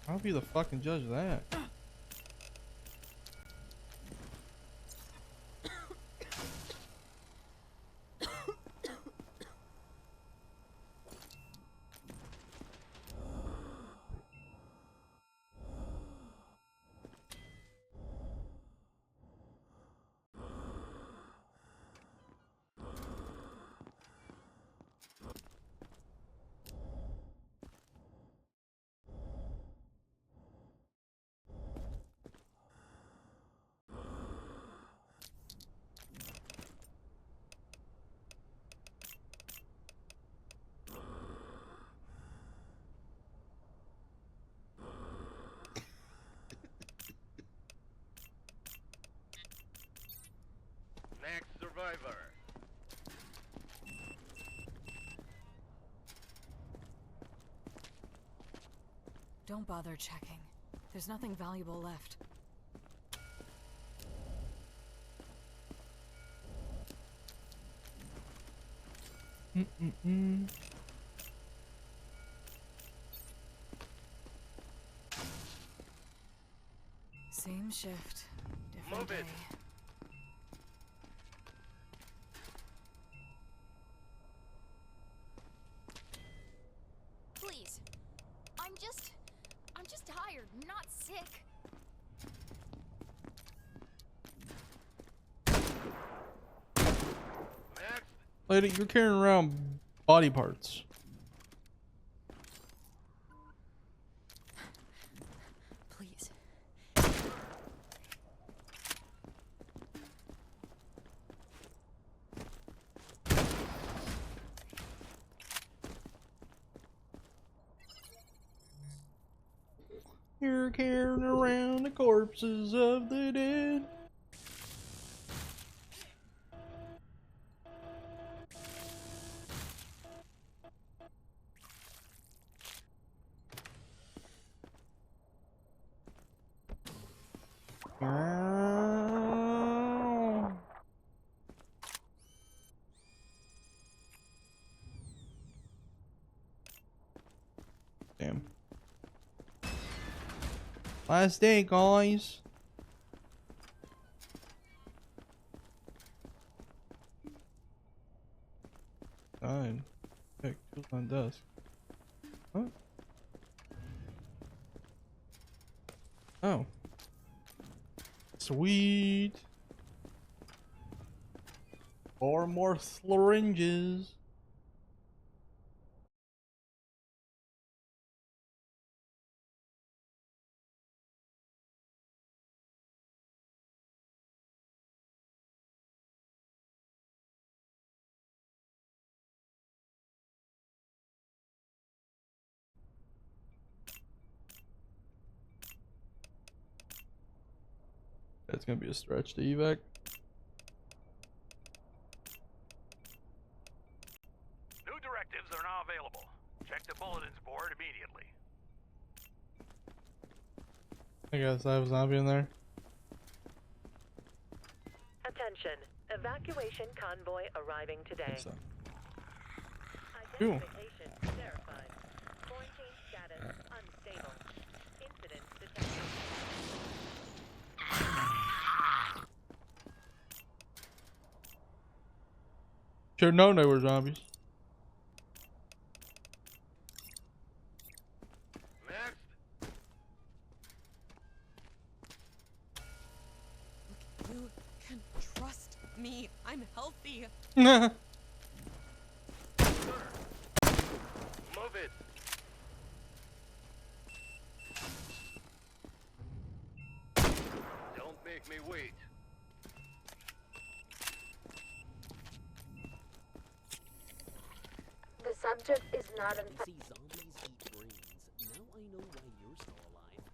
I'll be the fucking judge of that. Next survivor. Don't bother checking. There's nothing valuable left. shift. Different Move day. it. Please. I'm just tired, not sick. Next. Lady, you're carrying around body parts. Please. You're carrying around the corpses of the dead. Damn. Last day, guys. Fine. Heck, who's on desk? Huh? Oh. Sweet. 4 more syringes. That's gonna be a stretch to evac. New directives are now available. Check the bulletins board immediately. I guess I have a zombie in there. Attention. Evacuation convoy arriving today. So. Identification verified. Quarantine status unstable. Incident detected. Should've known they were zombies. Next. You can trust me. I'm healthy. Move it. Don't make me wait. The subject is not You infected. see zombies eat brains. Now I know why you're still alive.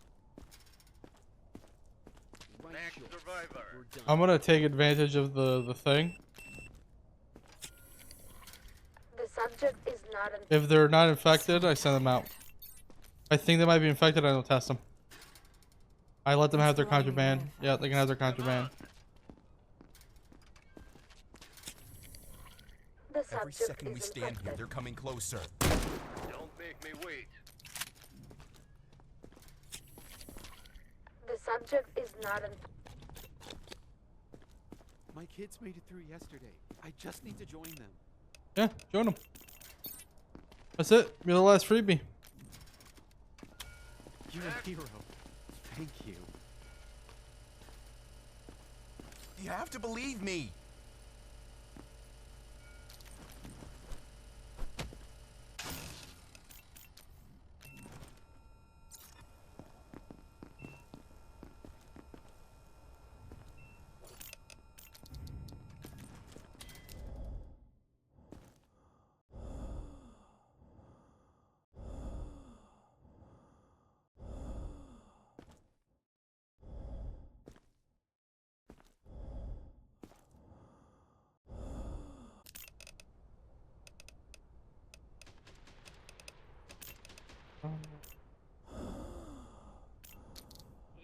Right, Next sure. survivor. We're done. I'm gonna take advantage of the thing. The subject is not infected. If they're not infected, I send them out. I think they might be infected, I don't test them. I let them have their contraband. Yeah, they can have their contraband. The Every subject second we is stand here, infected. they're coming closer. Don't make me wait. The subject is not infected. My kids made it through yesterday. I just need to join them. Yeah, join them. That's it. You're the last freebie. You're a hero. Thank you. You have to believe me.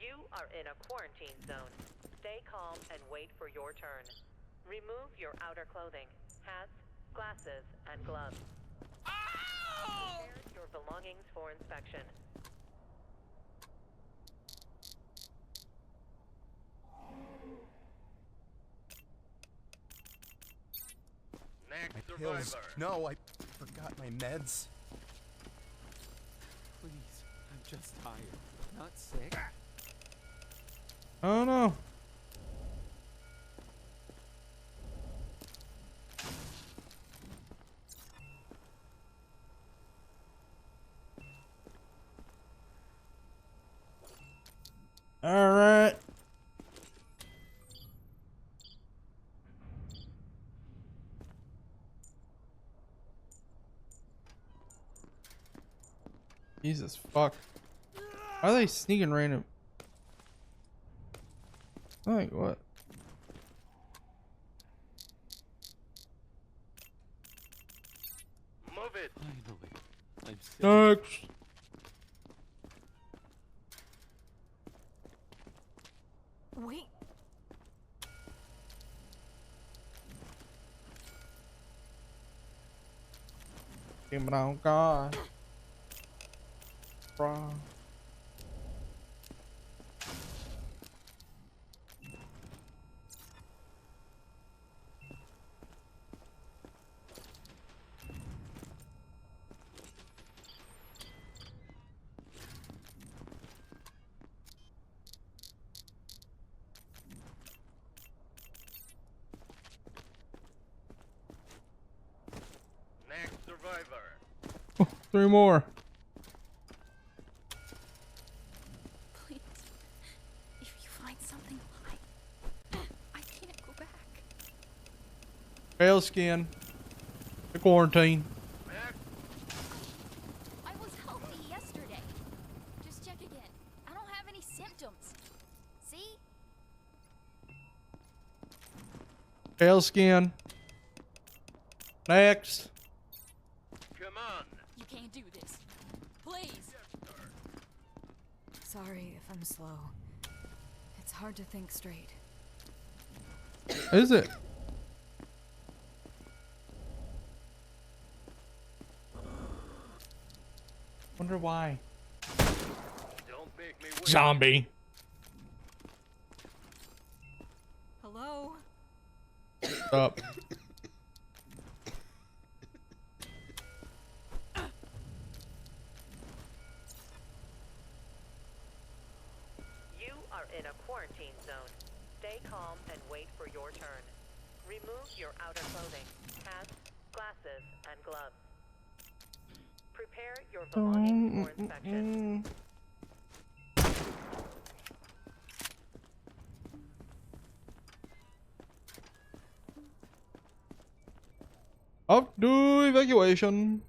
You are in a quarantine zone. Stay calm and wait for your turn. Remove your outer clothing, hats, glasses, and gloves. Prepare your belongings for inspection. Next Pills. survivor. No, I forgot my meds. Please, I'm just tired. Not sick. Oh no. All right. Jesus fuck. Why are they sneaking random? Like what? Move it. Finally. I'm sick. Next. Wait. Game on God. Bro. Next survivor. Oh, 3 more. Please. If you find something I can't go back. Pale skin. The quarantine. I was healthy yesterday. Just check again. I don't have any symptoms. See? Pale skin. Next. Come on. You can't do this. Please. Sorry if I'm slow. It's hard to think straight. Is it? Wonder why. Don't make me wait. Zombie. Hello? Up. You are in a quarantine zone. Stay calm and wait for your turn. Remove your outer clothing, hats, glasses, and gloves. Prepare your belongings for inspection. Up to evacuation.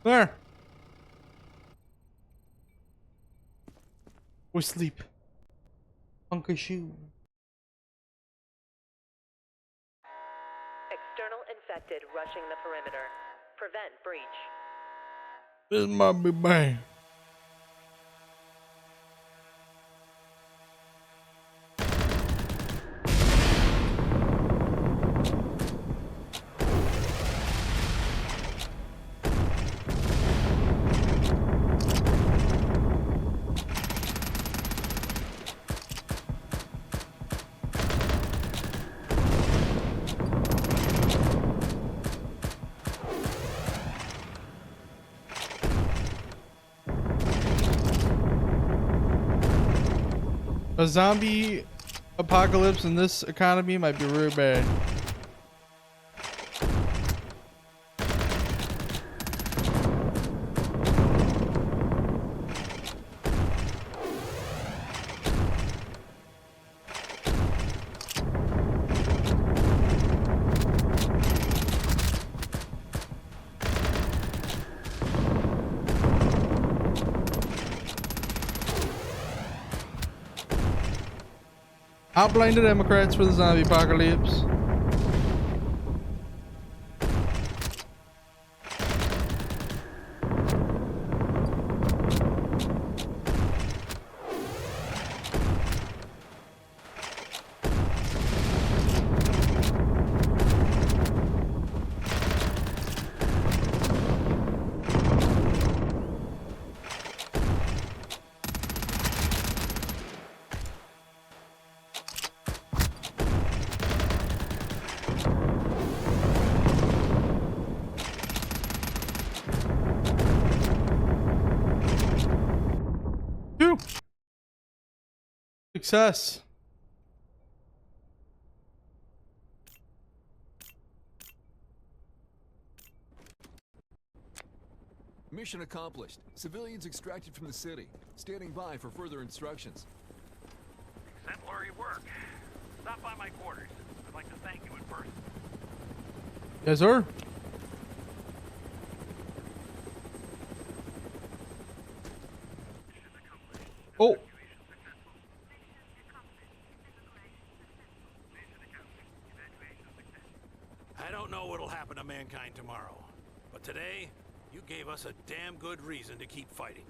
There. We sleep. Uncle Shoe. External infected rushing the perimeter. Prevent breach. This might be bad. A zombie apocalypse in this economy might be real bad. I'll blame the Democrats for the zombie apocalypse. Success. Mission accomplished. Civilians extracted from the city. Standing by for further instructions. Exemplary work. Stop by my quarters. I'd like to thank you in person. Yes, sir. Oh. I don't know what'll happen to mankind tomorrow, but today, you gave us a damn good reason to keep fighting.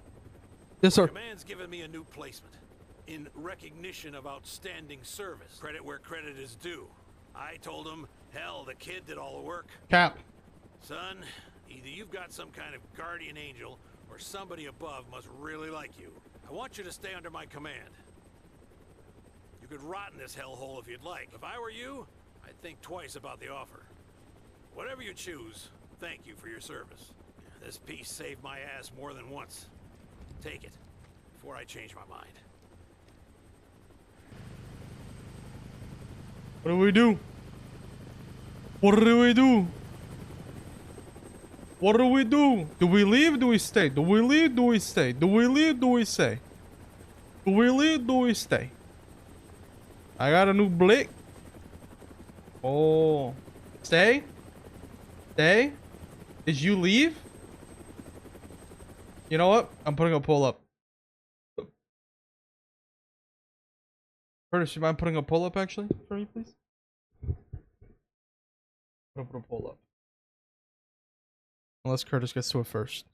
Yes, sir. Command's given me a new placement. In recognition of outstanding service. Credit where credit is due. I told him, hell, the kid did all the work. Cap. Son, either you've got some kind of guardian angel, or somebody above must really like you. I want you to stay under my command. You could rot in this hellhole if you'd like. If I were you, I'd think twice about the offer. Whatever you choose, thank you for your service. This piece saved my ass more than once. Take it, before I change my mind. What do we do? What do we do? What do we do? Do we leave? Do we stay? Do we leave? Do we stay? Do we leave? Do we stay? Do we leave? Do we stay? I got a new blick. Oh. Stay? Stay? Did you leave? You know what? I'm putting a pull up. Curtis, you mind putting a pull up actually for me, please? Put a pull up. Unless Curtis gets to it first.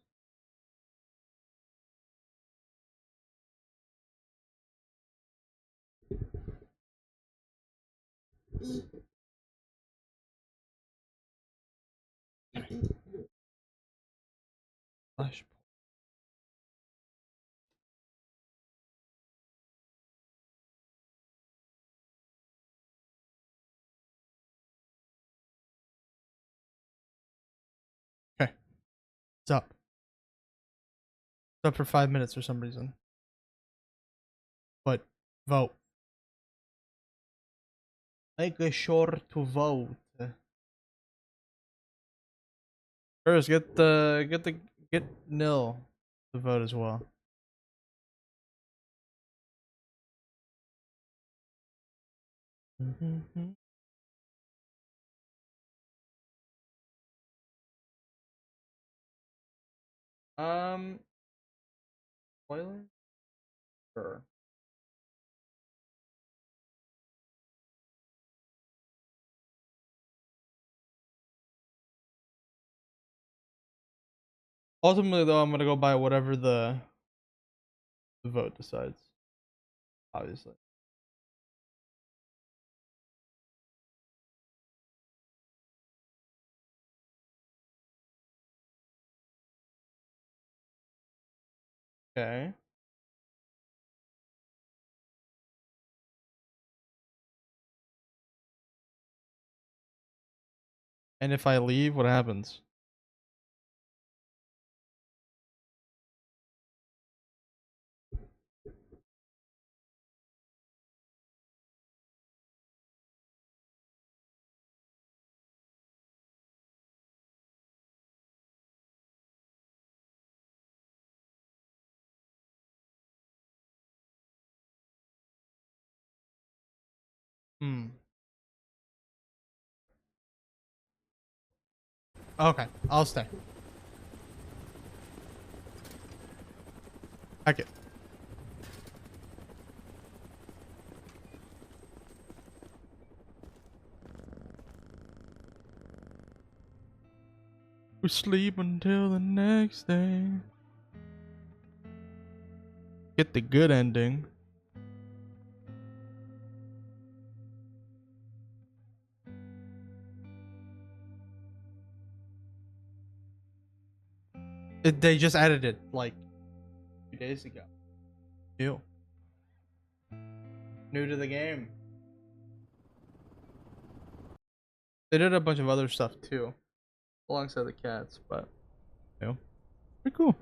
Flash. Okay. It's up. It's up for 5 minutes for some reason. But vote. Make sure to vote. First, get nil to vote as well. Spoiler? Sure. Ultimately, though, I'm gonna go by whatever the vote decides. Obviously. Okay. And if I leave, what happens? Okay, I'll stay. Okay. We sleep until the next day. Get the good ending. They just added it like 2 days ago. New. New to the game. They did a bunch of other stuff too, alongside the cats, but new. Pretty cool.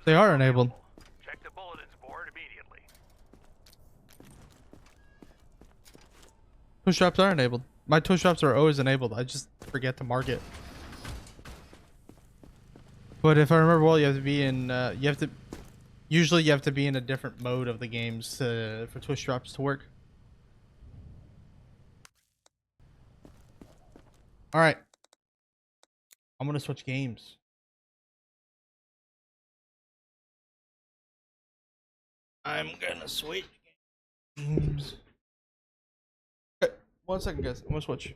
They are enabled. Check the bulletins board immediately. Push drops are enabled. My push drops are always enabled. I just forget to mark it. But if I remember well, you have to be in. Usually, you have to be in a different mode of the games for push drops to work. All right. I'm gonna switch games. I'm gonna switch games. Okay, 1 second, guys. I'm gonna switch.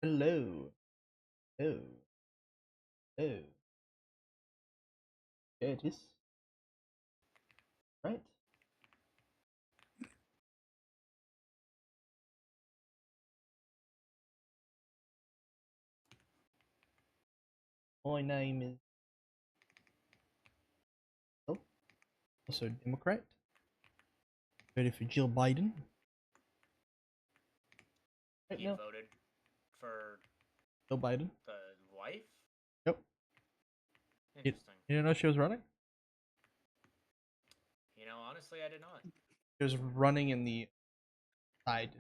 Hello. Oh. Oh. Curtis. Right. My name is. Oh. Also Democrat. Voted for Jill Biden. Right You now. voted for Jill Biden. the wife? Yep. Interesting. You didn't know she was running? You know, honestly, I did not. She was running in the side.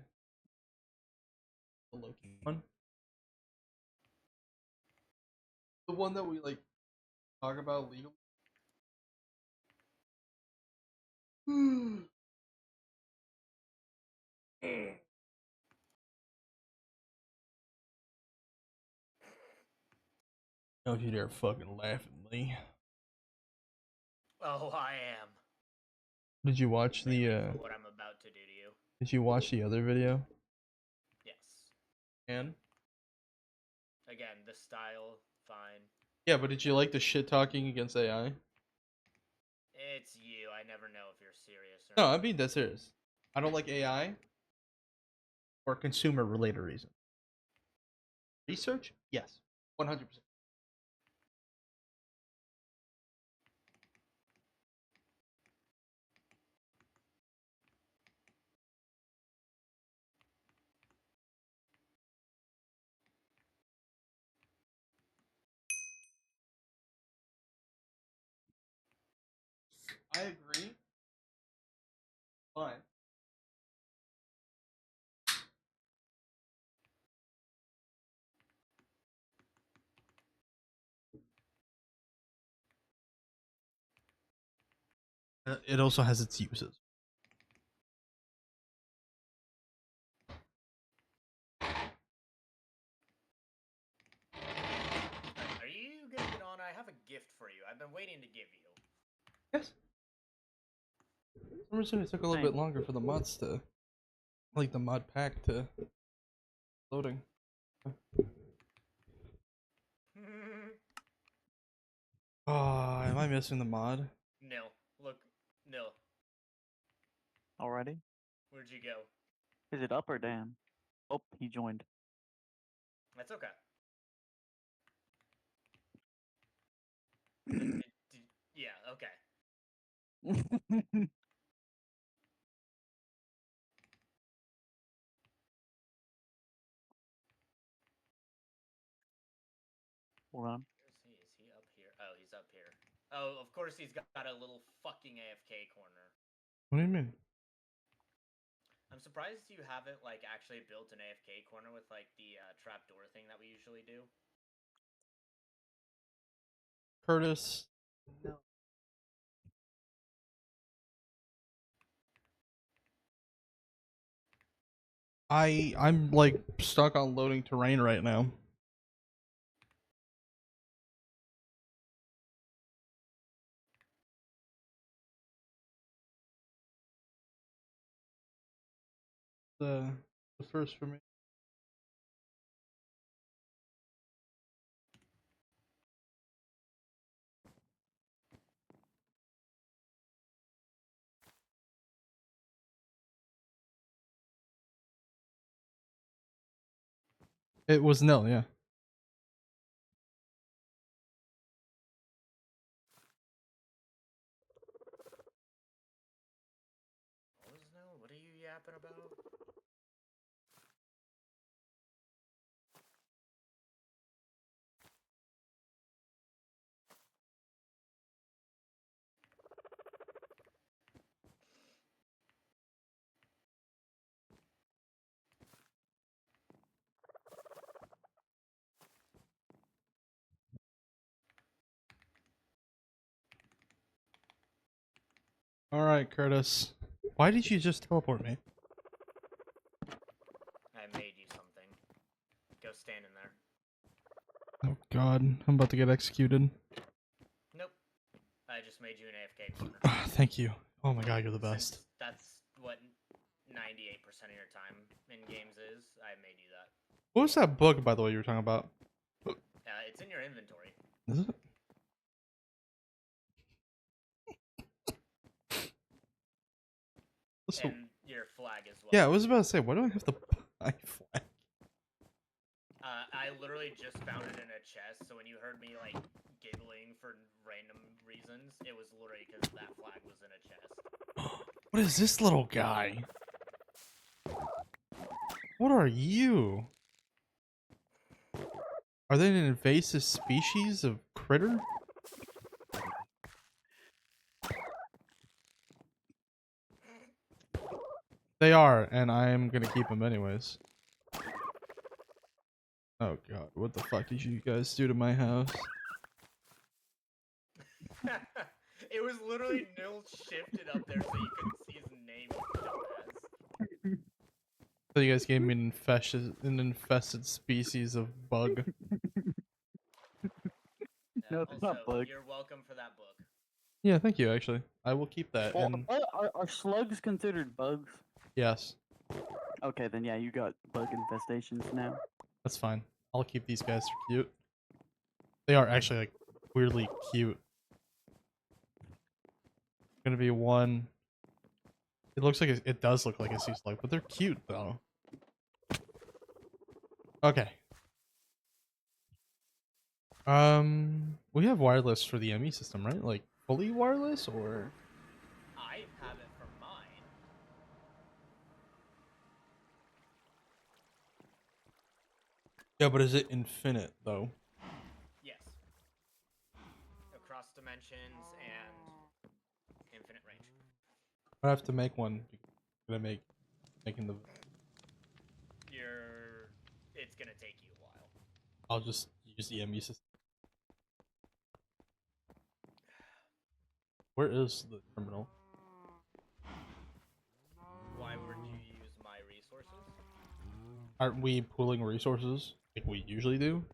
The Loki one. The one that we like talk about legally. Don't you dare fucking laugh at me. Oh, I am. Did you watch Mainly the for what I'm about to do to you. Did you watch the other video? Yes. And? Again, the style, fine. Yeah, but did you like the shit talking against AI? It's you. I never know if you're serious or No, not. I mean that's serious. I don't like AI for consumer related reasons. Research? Yes. 100%. I agree. Fine. It also has its uses. Are you gonna get on? I have a gift for you. I've been waiting to give you. Yes. For some reason it took a little bit longer for the mods to, like the mod pack to loading. Oh, am I missing the mod? Nil. Look, nil. Already? Where'd you go? Is it up or down? Oh, he joined. That's okay. Yeah, okay. Hold on. Where is he? Is he up here? Oh, he's up here. Oh, of course he's got a little fucking AFK corner. What do you mean? I'm surprised you haven't, like, actually built an AFK corner with, like, the trapdoor thing that we usually do. Curtis. No. I'm like stuck on loading terrain right now. The first for me. It was nil, yeah. What was no? What are you yapping about? Alright, Curtis. Why did you just teleport me? I made you something. Go stand in there. Oh god, I'm about to get executed. Nope. I just made you an AFK corner. Thank you. Oh my god, you're the best. That's what 98% of your time in games is. I made you that. What was that book, by the way, you were talking about? It's in your inventory. Is it? So, And your flag as well. yeah, I was about to say, why do I have the pie flag? I literally just found it in a chest, so when you heard me like giggling for random reasons, it was literally because that flag was in a chest. What is this little guy? What are you? Are they an invasive species of critter? They are, and I'm gonna keep them anyways. Oh god, what the fuck did you guys do to my house? It was literally nil shifted up there so you couldn't see his name, you dumbass. So you guys gave me an infested species of bug. No, it's not bug. You're welcome for that book. Yeah, thank you, actually. I will keep that, Well, and are slugs considered bugs? yes. Okay, then yeah, you got bug infestations now. That's fine. I'll keep these guys for cute. They are actually, like, weirdly cute. Gonna be one. It looks like it does look like a sea slug, but they're cute, though. Okay. We have wireless for the ME system, right? Like, fully wireless, or? I have it for mine. Yeah, but is it infinite, though? Yes. Across dimensions and infinite range. I have to make one. Gonna making the. It's gonna take you a while. I'll just use the ME system. Where is the terminal? Why would you use my resources? Aren't we pooling resources like we usually do?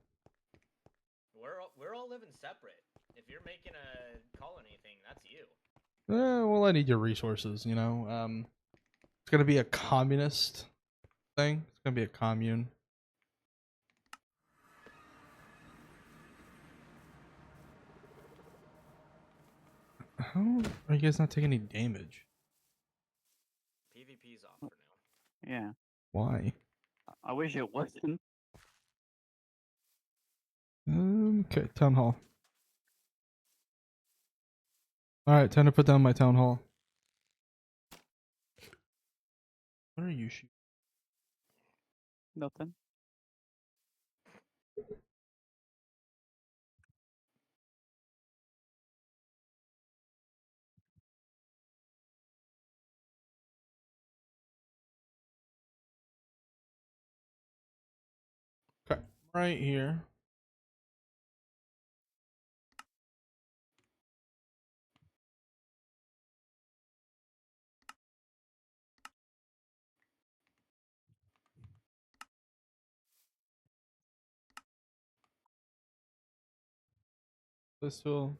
We're all living separate. If you're making a colony thing, that's you. Well, I need your resources, you know. It's gonna be a communist thing. It's gonna be a commune. How are you guys not taking any damage? PvP's off for now. Yeah. Why? I wish it wasn't. Okay, town hall. Alright, time to put down my town hall. What are you shooting? Nothing. Okay, right here. This will.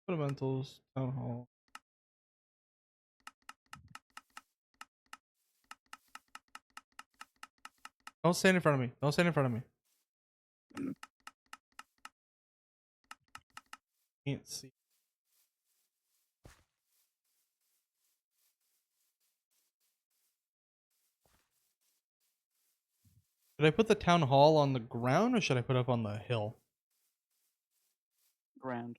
Fundamentals, town hall. Don't stand in front of me. Don't stand in front of me. Can't see. Should I put the town hall on the ground or should I put it up on the hill? Ground.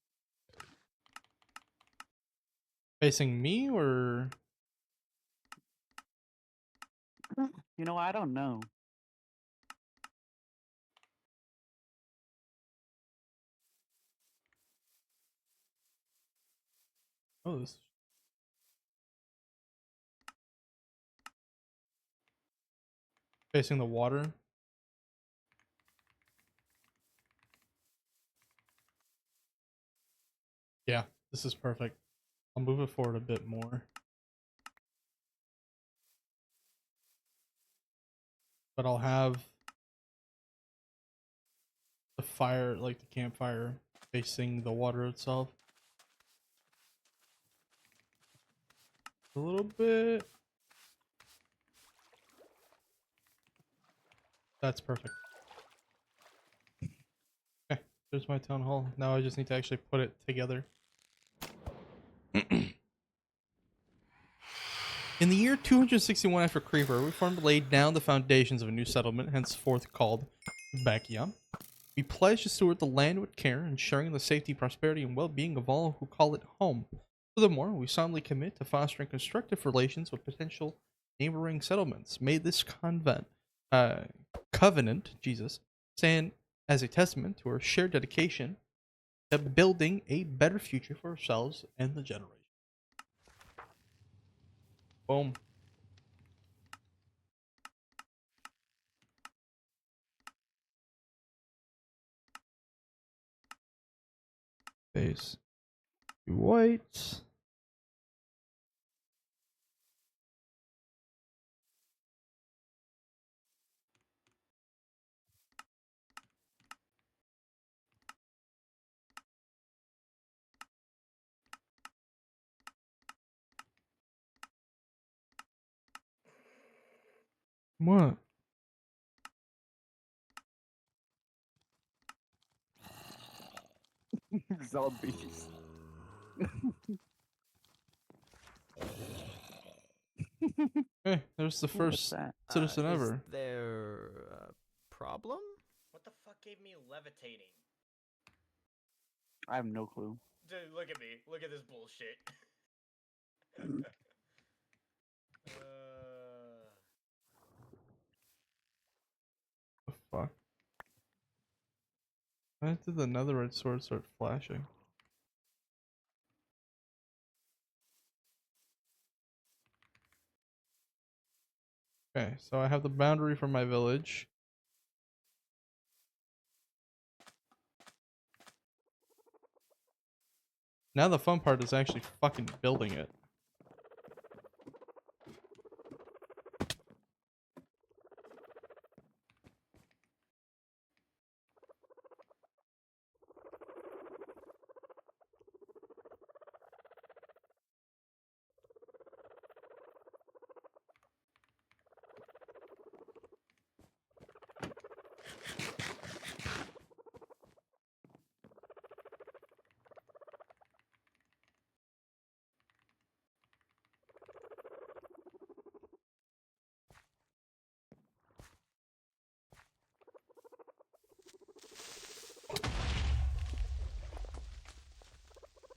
Facing me or? You know, I don't know. Oh, this. Facing the water. Yeah, this is perfect. I'll move it forward a bit more. But I'll have the fire, like the campfire, facing the water itself. A little bit. That's perfect. Okay, there's my town hall. Now I just need to actually put it together. In the year 261 after Creeper, we formed laid down the foundations of a new settlement, henceforth called Bakia. We pledge to steward the land with care, ensuring the safety, prosperity, and well-being of all who call it home. Furthermore, we solemnly commit to fostering constructive relations with potential neighboring settlements. May this covenant, Jesus, stand as a testament to our shared dedication to building a better future for ourselves and the generation. Boom. Base. White. What? Zombies. Hey, there's the first citizen ever. Is there a problem? What the fuck gave me levitating? I have no clue. Dude, look at me. Look at this bullshit. The fuck? Why did the netherite sword start flashing? Okay, so I have the boundary for my village. Now the fun part is actually fucking building it.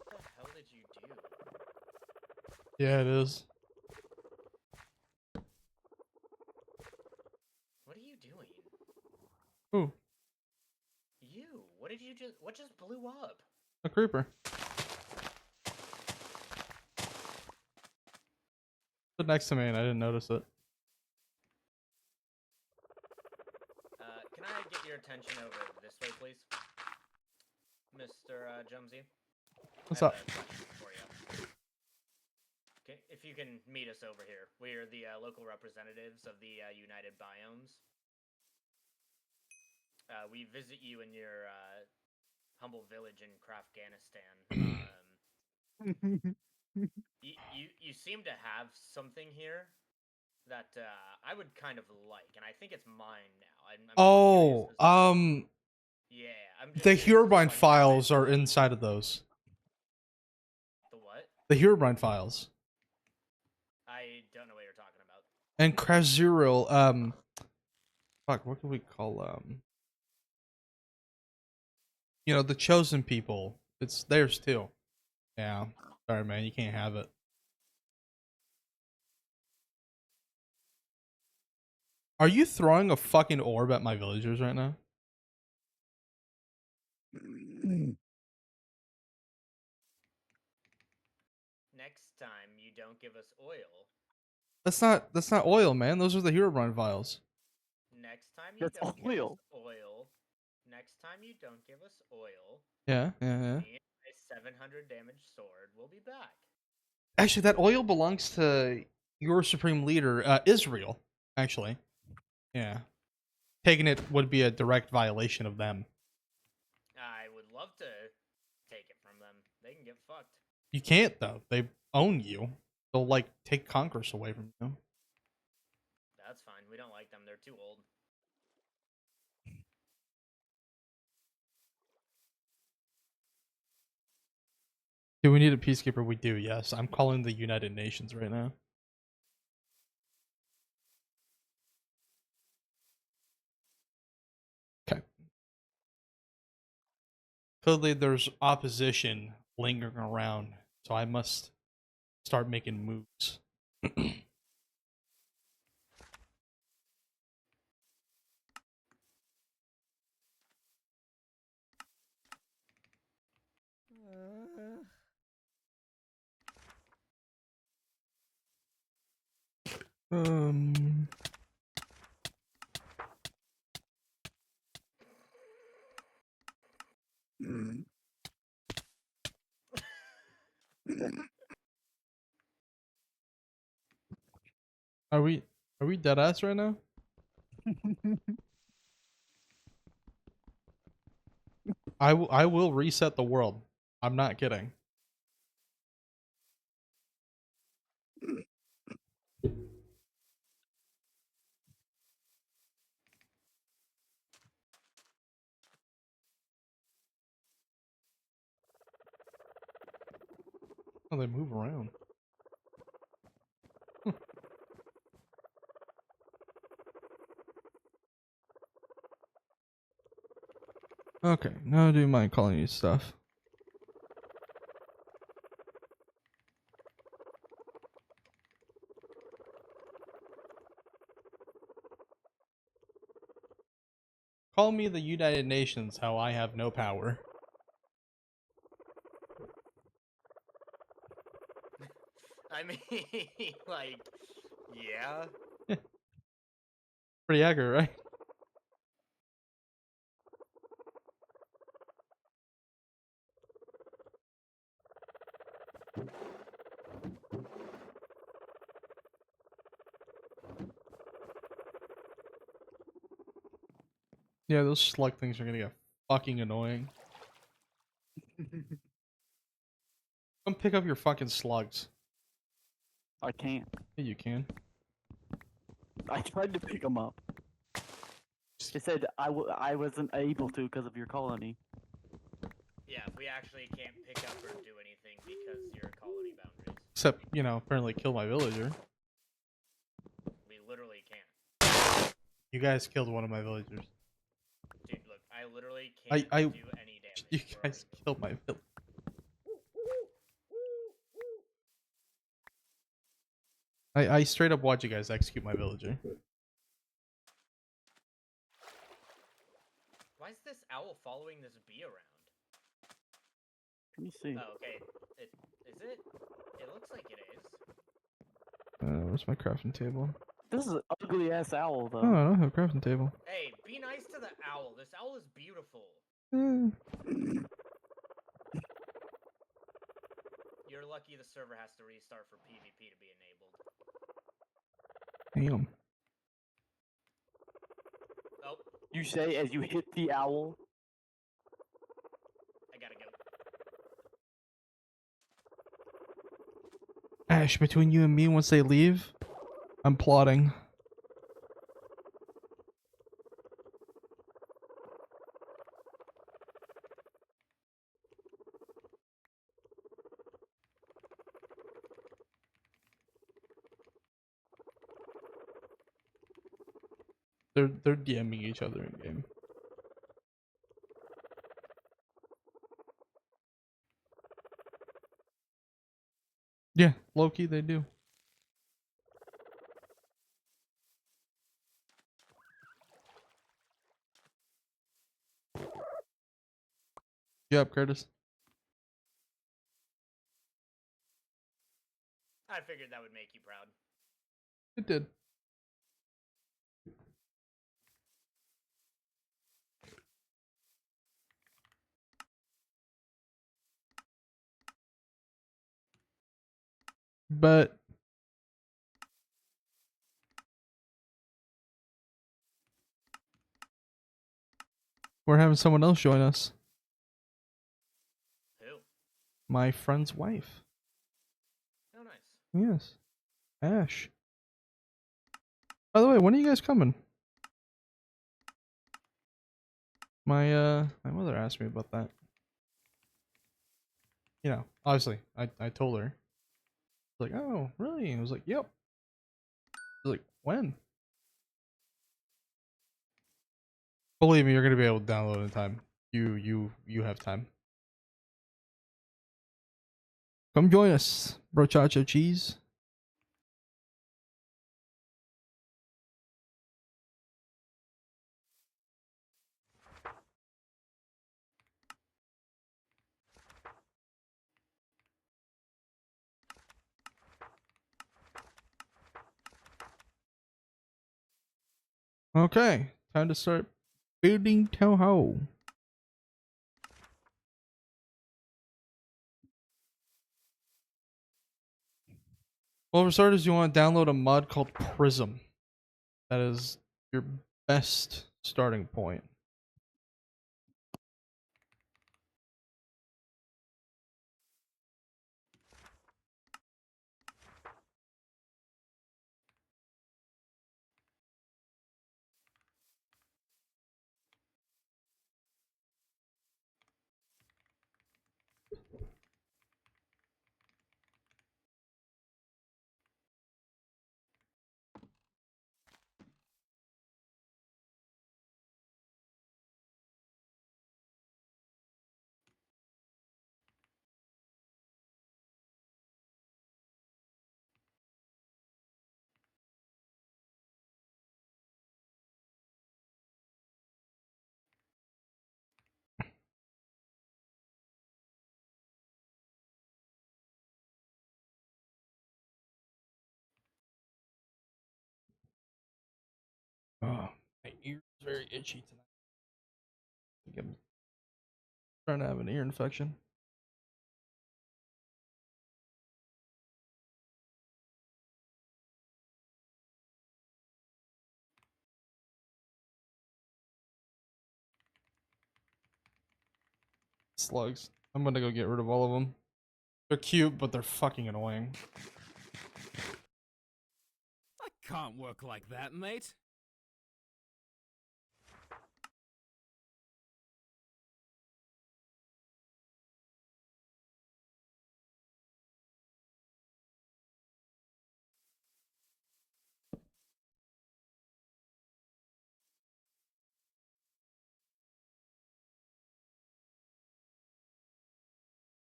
What the hell did you do? Yeah, it is. What are you doing? Ooh, You? What did you just? What just blew up? a creeper. But next to me and I didn't notice it. Can I get your attention over this way, please? Mr. Jumsy? What's I have up? a question for you. Okay, if you can meet us over here. We are the local representatives of the United Biomes. We visit you in your humble village in Krafganistan. You seem to have something here that I would kind of like, and I think it's mine now. I'm Oh, yeah, I'm the just curious as to Herobrine like, files are inside of those. the what? The Herobrine files. I don't know what you're talking about. And Krasuriel, fuck, what can we call, you know, the chosen people. It's theirs too. Yeah. Sorry, man, you can't have it. Are you throwing a fucking orb at my villagers right now? Next time you don't give us oil. That's not oil, man. Those are the Herobrine files. Next time you That's don't give oil. us oil. Next time you don't give us oil. Yeah, yeah, yeah. Me and my 700 damage sword will be back. Actually, that oil belongs to your supreme leader, Israel. Actually, yeah. Taking it would be a direct violation of them. I would love to You can't though. They own you. They'll like take Congress away from you. That's fine. We don't like them. They're too old. Do we need a peacekeeper? We do, yes. I'm calling the United Nations right now. Okay. Clearly there's opposition lingering around, so I must start making moves. Um. Are we dead ass right now? I will reset the world. I'm not kidding. Oh, they move around. Okay, now do my colony stuff. Call me the United Nations, how I have no power. I mean, like, yeah. Pretty accurate, right? Yeah, those slug things are gonna get fucking annoying. Come pick up your fucking slugs. I can't. Yeah, you can. I tried to pick them up. It said I wasn't able to because of your colony. Yeah, we actually can't pick up or do anything because your colony boundaries. Except, you know, apparently kill my villager. We literally can't. You guys killed one of my villagers. Dude, look, I literally can't do any damage. You guys killed my villager. I straight up watch you guys execute my villager. Why is this owl following this bee around? Let me see. Oh, okay. Is it? It looks like it is. Where's my crafting table? This is an ugly ass owl though. Oh, I don't have a crafting table. Hey, be nice to the owl. This owl is beautiful. You're lucky the server has to restart for PvP to be enabled. Damn. Oh. You say as you hit the owl? I gotta go. Ash, between you and me, once they leave, I'm plotting. They're DMing each other in game. Yeah, low key they do. Yep, Curtis. I figured that would make you proud. It did. But we're having someone else join us. Who? my friend's wife. Oh, nice. Yes, Ash. By the way, when are you guys coming? My mother asked me about that. You know, obviously, I told her. Like, oh, really? I was like, yep. I was like, when? Believe me, you're gonna be able to download in time. You have time. Come join us, brochacho cheese. Okay, time to start building Toho. Well, for starters, you want to download a mod called Prism. That is your best starting point. Oh, my ear's very itchy tonight. I think I'm trying to have an ear infection. Slugs. I'm gonna go get rid of all of them. They're cute, but they're fucking annoying. I can't work like that, mate.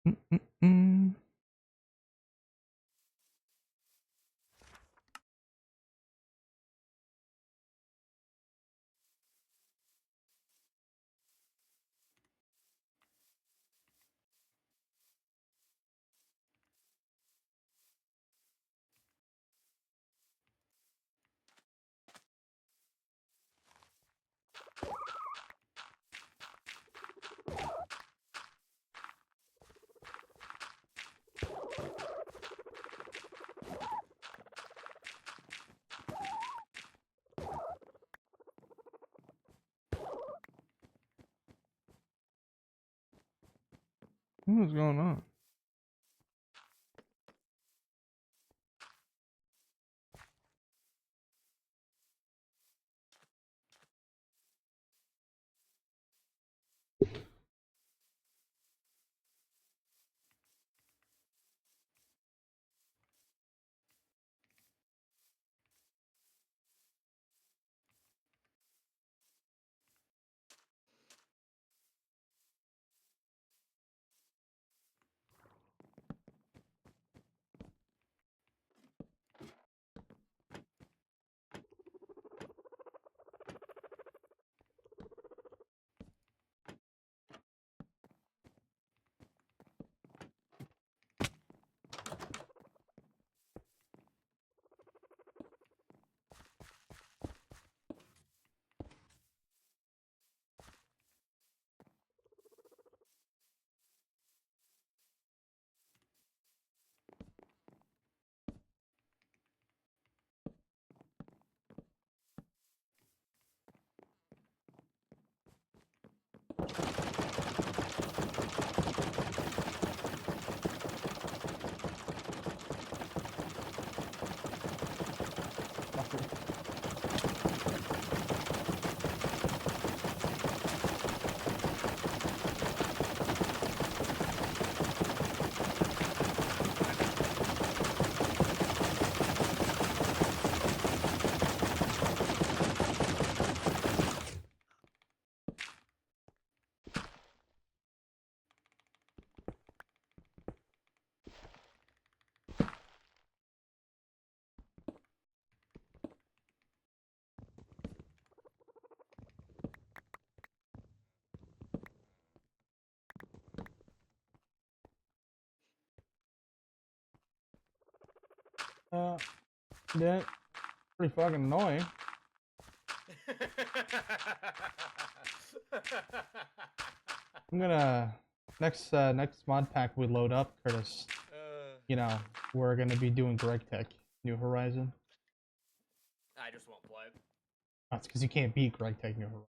Mm-mm-mm. What's going on? Yeah, pretty fucking annoying. I'm gonna next mod pack we load up, Curtis. You know, we're gonna be doing Greg Tech, New Horizon. I just won't play. That's because you can't beat Greg Tech New Horizon.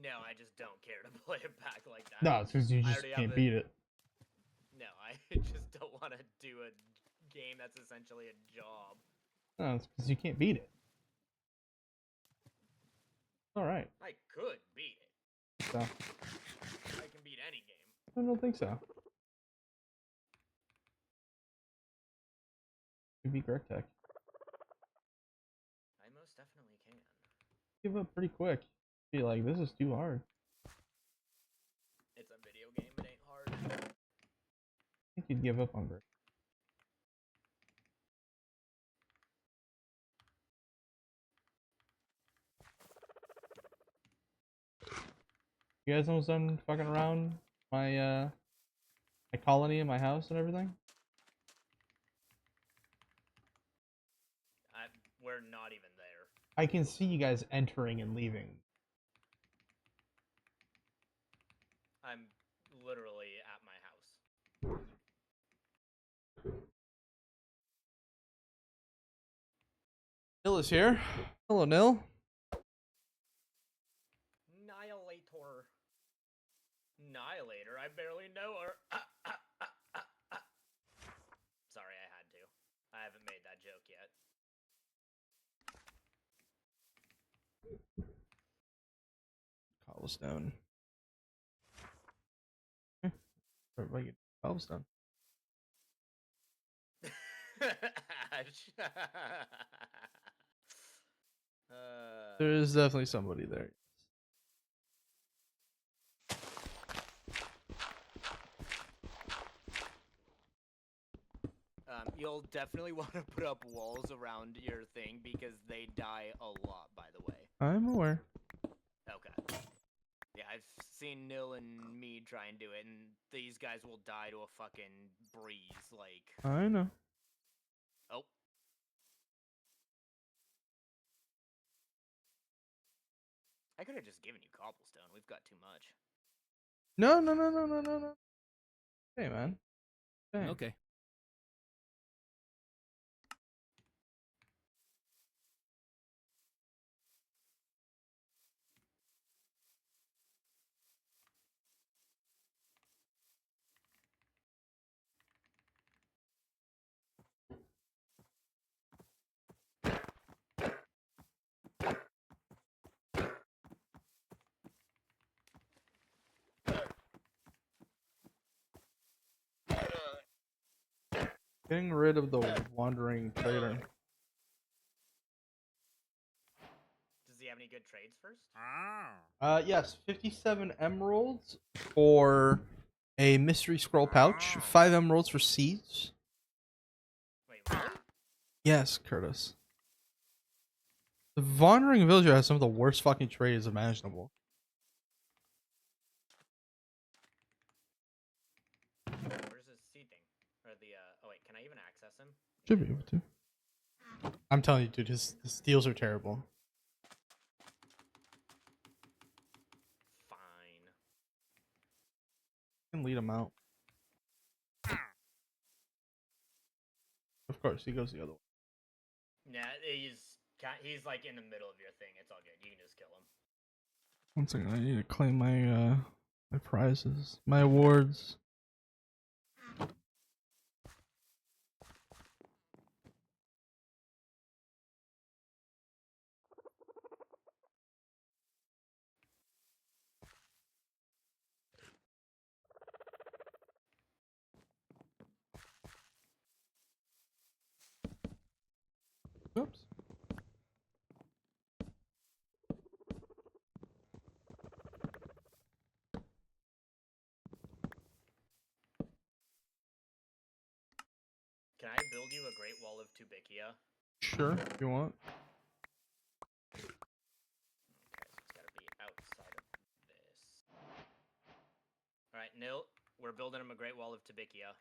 No, I just don't care to play it back like that. No, it's because you just can't beat it. No, I just don't want to do a game that's essentially a job. No, it's because you can't beat it. Alright. I could beat it. So. I can beat any game. I don't think so. You beat Greg Tech. I most definitely can. Give up pretty quick. Be like, this is too hard. It's a video game, it ain't hard. I think you'd give up on Greg. You guys almost done fucking around my my colony and my house and everything? We're not even there. I can see you guys entering and leaving. I'm literally at my house. Nil is here. Hello, Nil. Annihilator, I barely know her. Sorry, I had to. I haven't made that joke yet. Cobblestone. Everybody get cobblestone. There is definitely somebody there. You'll definitely want to put up walls around your thing because they die a lot, by the way. I'm aware. Okay. Yeah, I've seen Nil and me try and do it, and these guys will die to a fucking breeze, like... I know. Oh. I could have just given you cobblestone. We've got too much. No. Hey, man. Dang. Okay. Getting rid of the wandering trader. Does he have any good trades first? Yes, 57 emeralds for a mystery scroll pouch, 5 emeralds for seeds. Wait, really? Yes, Curtis. The wandering villager has some of the worst fucking trades imaginable. Where's his seed thing? Or the, oh wait, can I even access him? Should be able to. I'm telling you, dude, his deals are terrible. Fine. You can lead him out. Of course, he goes the other way. Nah, he's like in the middle of your thing. It's all good. You can just kill him. One second, I need to claim my my prizes, my awards. Oops. Can I build you a Great Wall of Tubikia? Sure, if you want. Okay, so it's gotta be outside of this. Alright, Nil, we're building him a Great Wall of Tubikia.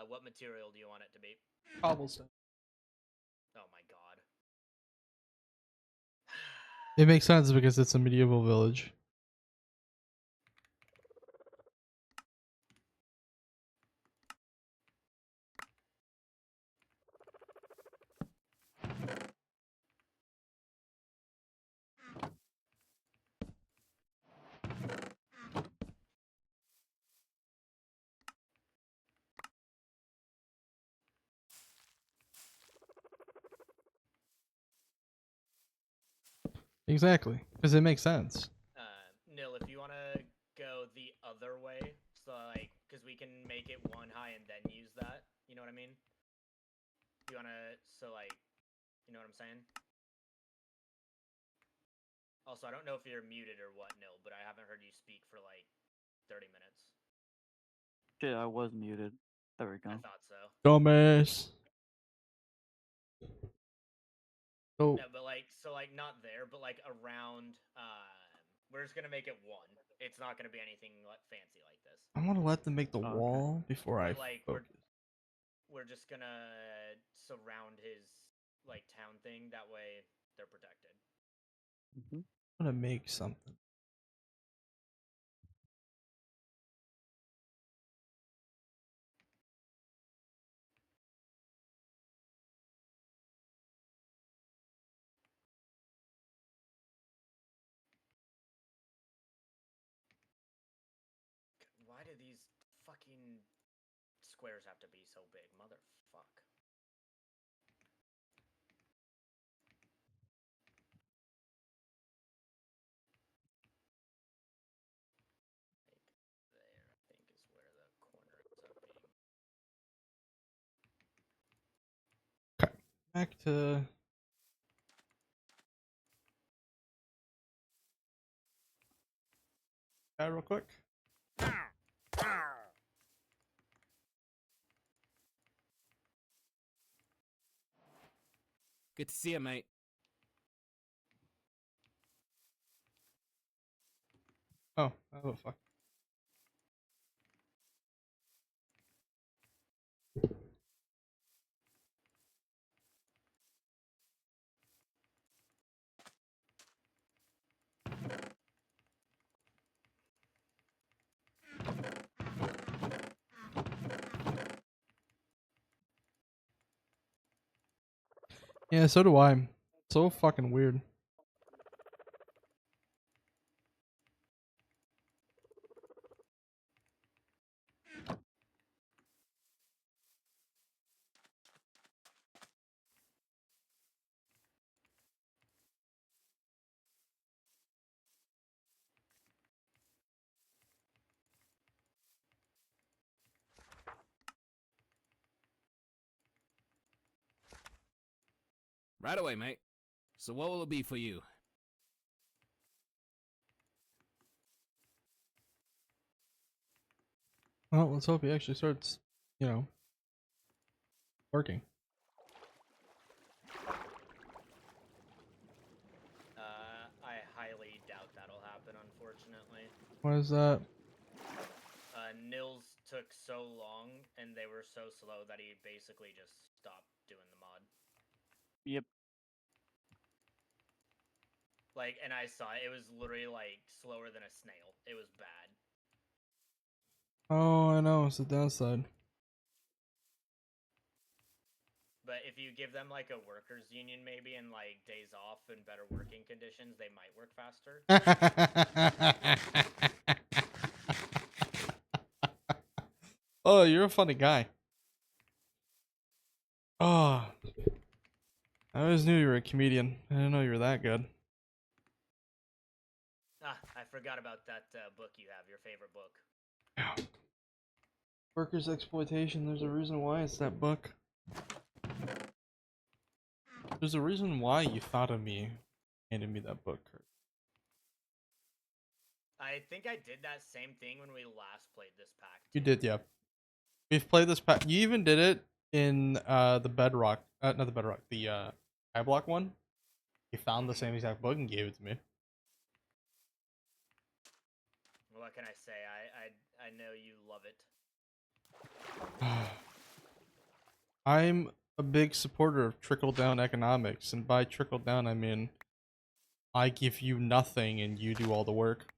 What material do you want it to be? Cobblestone. Oh my god. It makes sense because it's a medieval village. Exactly, because it makes sense. Nil, if you want to go the other way, so like, because we can make it 1 high and then use that, you know what I mean? You want to, so like, you know what I'm saying? Also, I don't know if you're muted or what, Nil, but I haven't heard you speak for like 30 minutes. Shit, I was muted. There we go. I thought so. Dumbass. Oh. No, but like, so like not there, but like around, we're just gonna make it 1. It's not gonna be anything fancy like this. I want to let them make the wall before I But like, focus. we're just gonna surround his like town thing. That way, they're protected. Mm-hmm. I'm gonna make something. Why do these fucking squares have to be so big? Motherfuck. Like there, I think is where the corner ends up being. Okay, back to. That real quick. Good to see you, mate. Oh fuck. Yeah, so do I. So fucking weird. Right away, mate. So what will it be for you? Well, let's hope he actually starts, you know, working. I highly doubt that'll happen, unfortunately. What is that? Nils took so long, and they were so slow that he basically just stopped doing the mod. Yep. Like, and I saw it, it was literally like slower than a snail. It was bad. Oh, I know. It's the downside. But if you give them like a workers union maybe and like days off and better working conditions, they might work faster. Oh, you're a funny guy. Oh, I always knew you were a comedian. I didn't know you were that good. Ah, I forgot about that book you have, your favorite book. Yeah. Workers' exploitation. There's a reason why it's that book. There's a reason why you thought of me, handed me that book, Kurt. I think I did that same thing when we last played this pack. You did, yeah. We've played this pack. You even did it in the Bedrock, not the Bedrock, the Skyblock one. You found the same exact book and gave it to me. What can I say? I know you love it. I'm a big supporter of trickle down economics, and by trickle down I mean I give you nothing and you do all the work.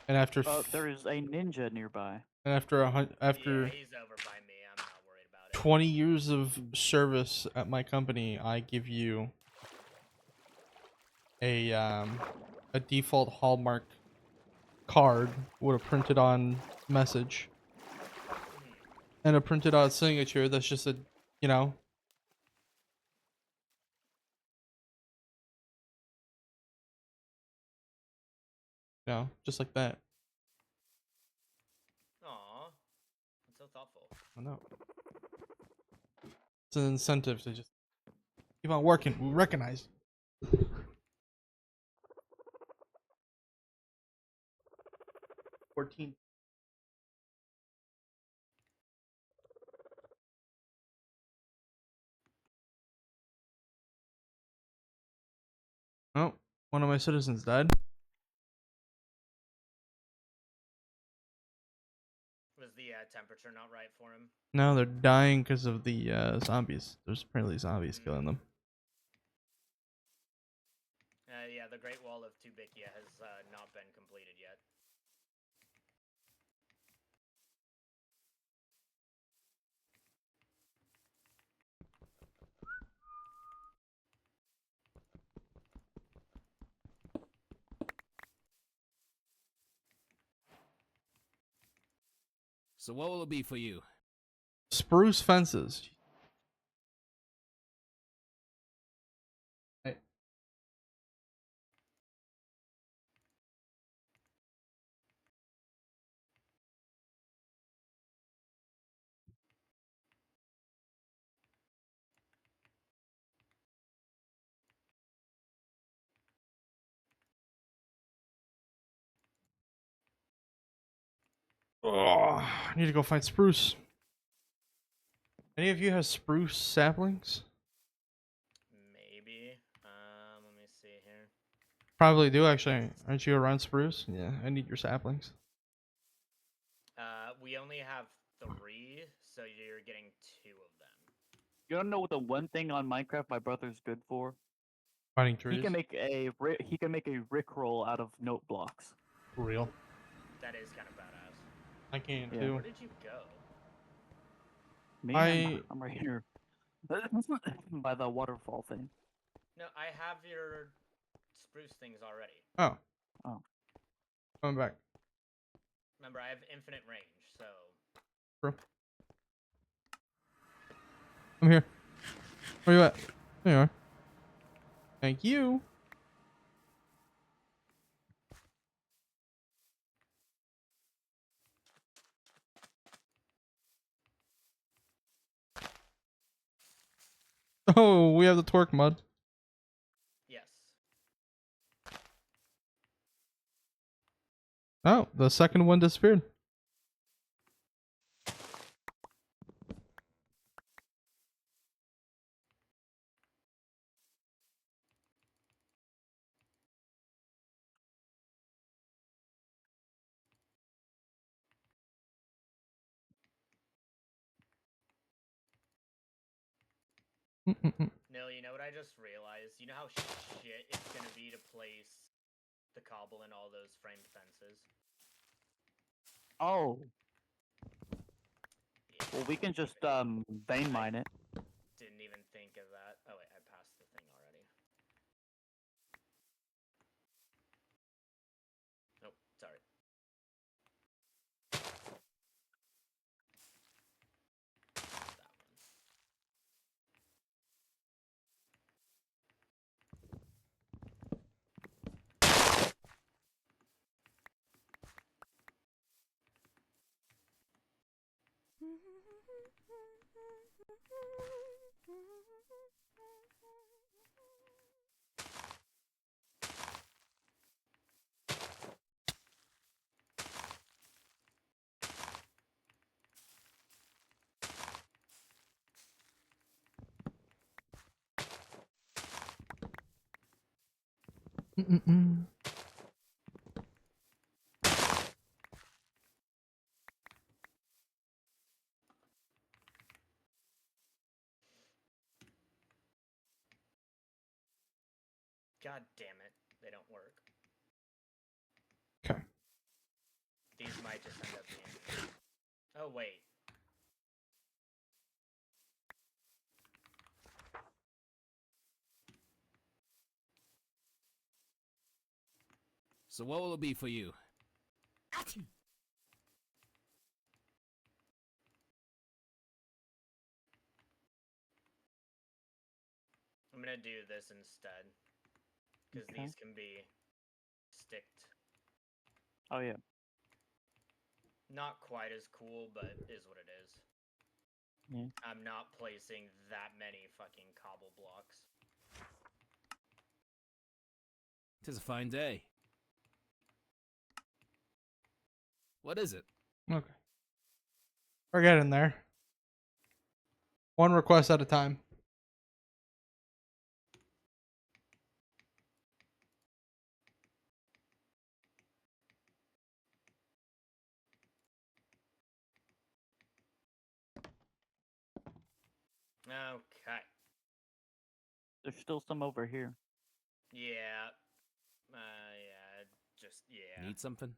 And after there is a ninja nearby. and after Yeah, he's over by me. I'm not worried about it. 20 years of service at my company, I give you a default Hallmark card with a printed on message and a printed out signature that's just a, you know, just like that. Aw, that's so thoughtful. I know. It's an incentive to just keep on working. We recognize. 14. Oh, one of my citizens died. Was the temperature not right for him? No, they're dying because of the zombies. There's apparently zombies killing them. Yeah, the Great Wall of Tubikia has not been completed yet. So what will it be for you? Spruce fences. Hey. Oh, I need to go find spruce. Any of you have spruce saplings? Maybe. Let me see here. Probably do actually. Aren't you around spruce? Yeah, I need your saplings. We only have 3, so you're getting 2 of them. You don't know the one thing on Minecraft my brother's good for? Finding trees. He can make a rickroll out of note blocks. For real. That is kind of badass. I can Yeah. too. Where did you go? Me, I'm right here. By the waterfall thing. No, I have your spruce things already. Oh. Oh. Coming back. Remember, I have infinite range, so... Bro. I'm here. Where you at? There you are. Thank you. Oh, we have the torque mod. Yes. Oh, the second one disappeared. No, you know what I just realized? You know how shit it's gonna be to place the cobble in all those framed fences? Oh. Yeah. Well, we can just vein mine it. Didn't even think of that. Oh wait, I passed the thing already. Nope, sorry. God damn it, they don't work. Okay. These might just end up being... Oh, wait. So what will it be for you? I'm gonna do this instead. Because Okay. these can be sticked. Oh yeah. Not quite as cool, but is what it is. Yeah. I'm not placing that many fucking cobble blocks. 'Tis a fine day. What is it? Okay. We're getting there. One request at a time. Okay. There's still some over here. Yeah. Yeah. Just, yeah. Need something?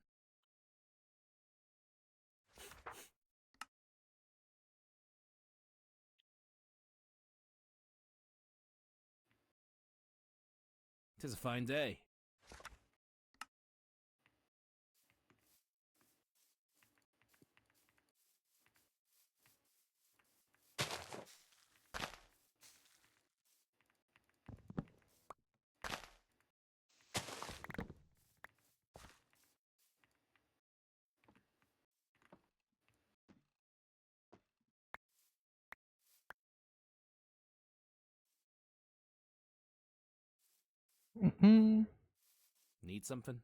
Tis a fine day. Mm-hmm. Need something?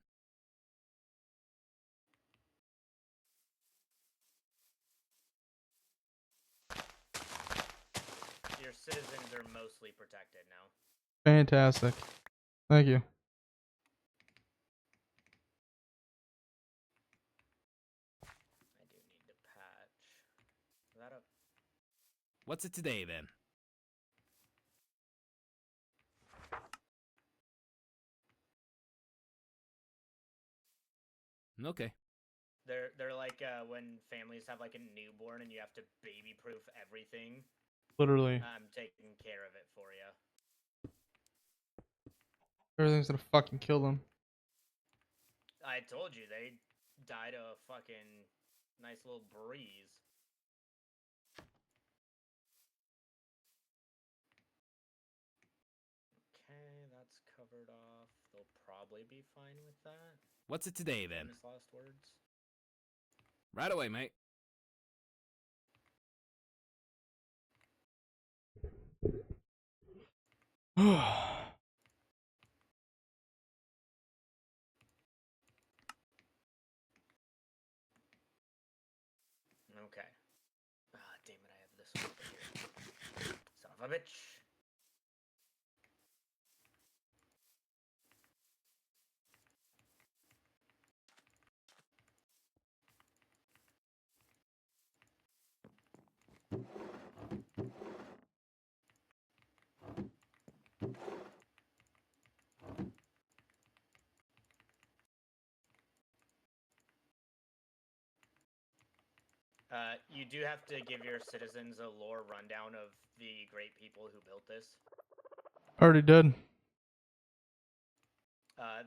Your citizens are mostly protected now. Fantastic. Thank you. I do need to patch. Is that a... What's it today, then? Okay. They're like when families have like a newborn and you have to baby-proof everything. Literally. I'm taking care of it for you. Everything's gonna fucking kill them. I told you, they died of a fucking nice little breeze. Okay, that's covered off. They'll probably be fine with that. What's it today, then? Famous last words. Right away, mate. Okay. Ah, damn it, I have this one here. Son of a bitch. You do have to give your citizens a lore rundown of the great people who built this. Already did.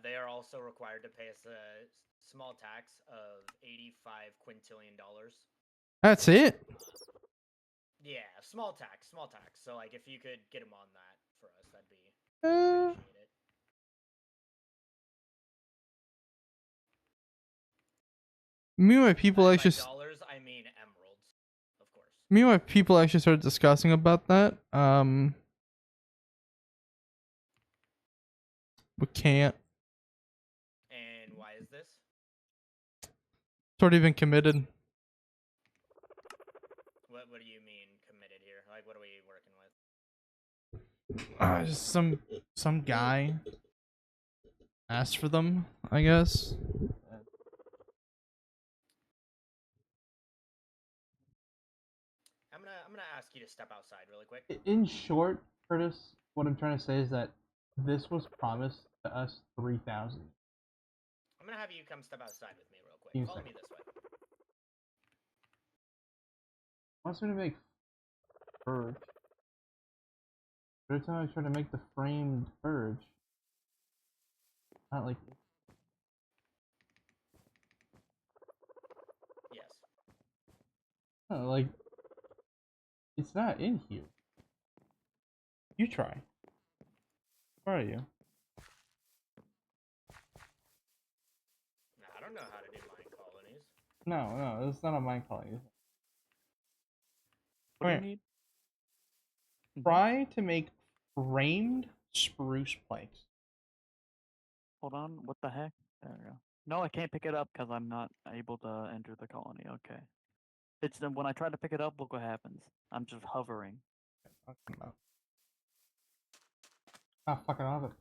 They are also required to pay us a small tax of $85 quintillion. That's it? Yeah, small tax. So, like, if you could get them on that for us, that'd be appreciate it. Me and my people By actually. dollars, I mean emeralds, of course. Me and my people actually started discussing about that. We can't. And why is this? It's already been committed. What do you mean committed here? Like, what are we working with? Just some guy asked for them, I guess. I'm gonna ask you to step outside really quick. In short, Curtis, what I'm trying to say is that this was promised to us 3,000. I'm gonna have you come step outside with me real quick. Give me a Follow second. me this way. Wants me to make Verge. Every time I try to make the framed Verge, not like this. Yes. No, like it's not in here. You try. Where are you? Nah, I don't know how to do mine colonies. No, it's not on my calling. What do you need? Try to make framed spruce planks. Hold on. What the heck? There we go. No, I can't pick it up because I'm not able to enter the colony. Okay. It's then when I try to pick it up, look what happens. I'm just hovering. Ah, fucking I have it.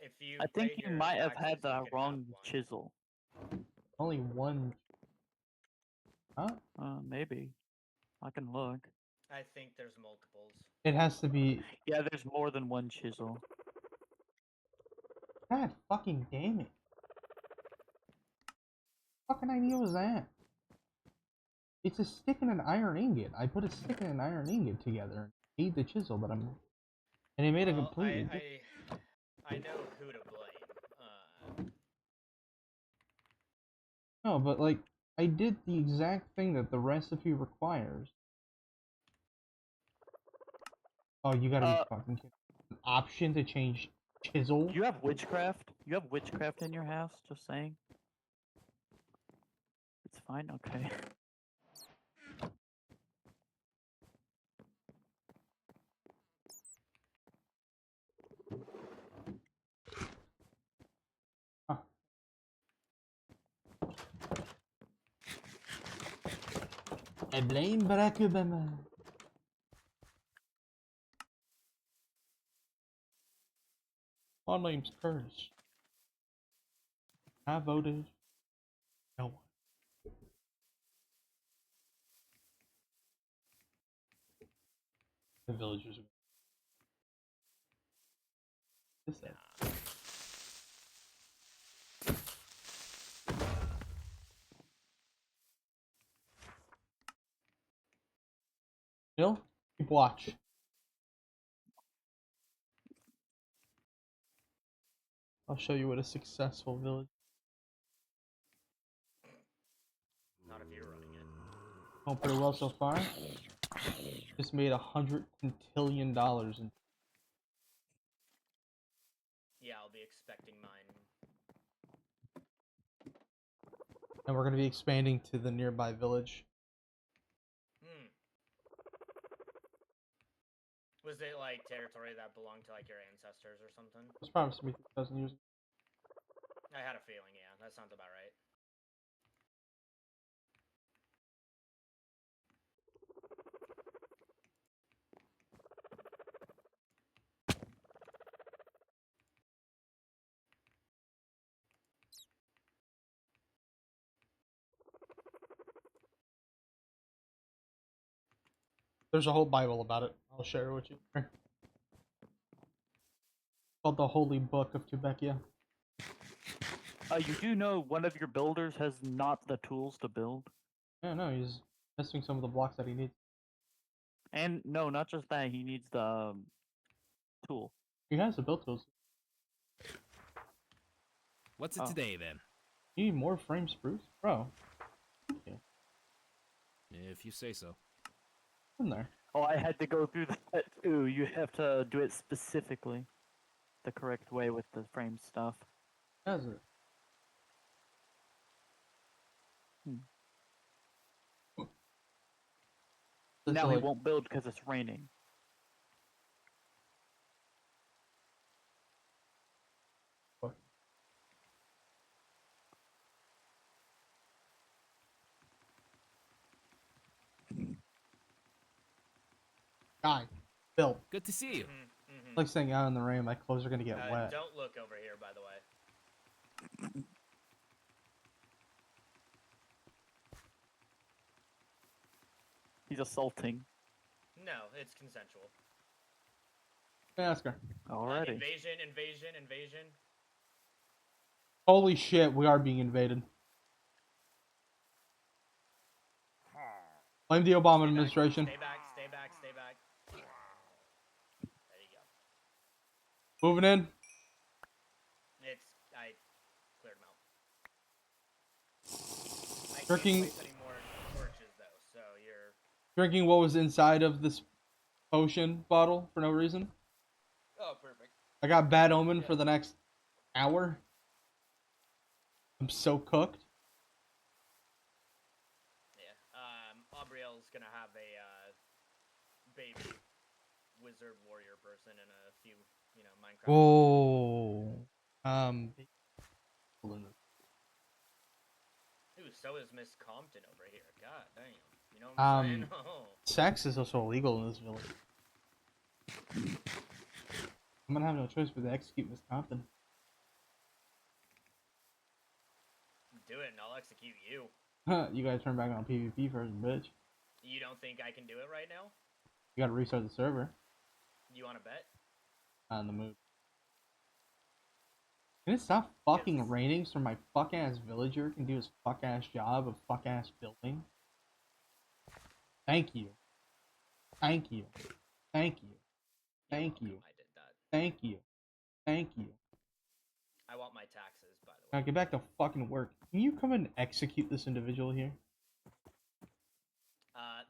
If you I think paid you your might have taxes, had the you can wrong have one. chisel. Only one. Huh? Maybe. I can look. I think there's multiples. It has to be. Yeah, there's more than one chisel. God fucking damn it. What fucking idea was that? It's a stick and an iron ingot. I put a stick and an iron ingot together. Made the chisel, but I'm. And it made a completely. I know who to blame. No, but like, I did the exact thing that the recipe requires. Oh, you gotta be fucking kidding. An option to change chisel? You have witchcraft? You have witchcraft in your house? Just saying. It's fine, okay. Huh. I blame Barack Obama. My name's Curtis. I voted no one. The villagers. What's that? Bill, keep watch. I'll show you what a successful village. Not if you're running it. Going pretty well so far. Just made $100 quintillion in. Yeah, I'll be expecting mine. And we're gonna be expanding to the nearby village. Was it like territory that belonged to like your ancestors or something? It's promised me 2,000 years. I had a feeling, yeah, that sounds about right. There's a whole Bible about it. I'll share it with you. Called the Holy Book of Quebecia. You do know one of your builders has not the tools to build? Yeah, no, he's missing some of the blocks that he needs. And no, not just that, he needs the tool. He has the build tools. What's it today, then? You need more frame spruce? Bro. Yeah. If you say so. In there. Oh, I had to go through that too. You have to do it specifically. The correct way with the frame stuff. Has it? Now he won't build because it's raining. Guy. Bill. Good to see you. Like staying out in the rain, my clothes are gonna get wet. Don't look over here, by the way. He's assaulting. No, it's consensual. Ask her. Alrighty. Invasion. Holy shit, we are being invaded. Blame the Obama administration. Stay back. There you go. Moving in. I cleared them out. I Drinking. can't place any more torches though, so you're Drinking what was inside of this potion bottle for no reason. Oh, perfect. I got bad omen for the next hour. I'm so cooked. Yeah. Aubriel's gonna have a baby wizard warrior person in a few, Minecraft. Whoa. Ooh, so is Miss Compton over here. God damn. You know what I'm saying? Oh. Sex is also illegal in this village. I'm gonna have no choice but to execute Miss Compton. Do it and I'll execute you. You gotta turn back on PvP first, bitch. You don't think I can do it right now? You gotta restart the server. You wanna bet? On the move. Can it stop fucking raining so my fuck ass villager can do his fuck ass job of fuck ass building? Thank you. Thank you. Thank you. Thank you. I did that. Thank you. Thank you. I want my taxes, by the way. Now get back to fucking work. Can you come and execute this individual here?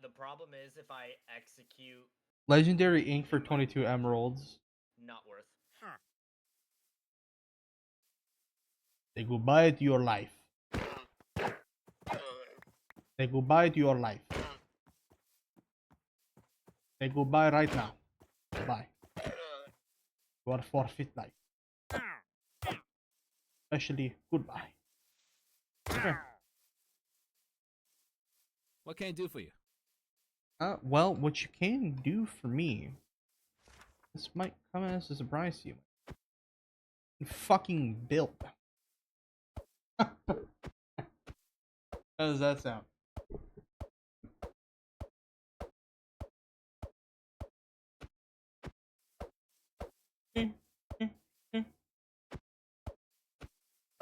The problem is if I execute... Legendary ink for 22 emeralds. Not worth. Say goodbye to your life. Say goodbye to your life. Say goodbye right now. Goodbye. You are forfeit life. Especially goodbye. Here. What can I do for you? Well, what you can do for me, this might come as a surprise to you. You fucking build. How does that sound?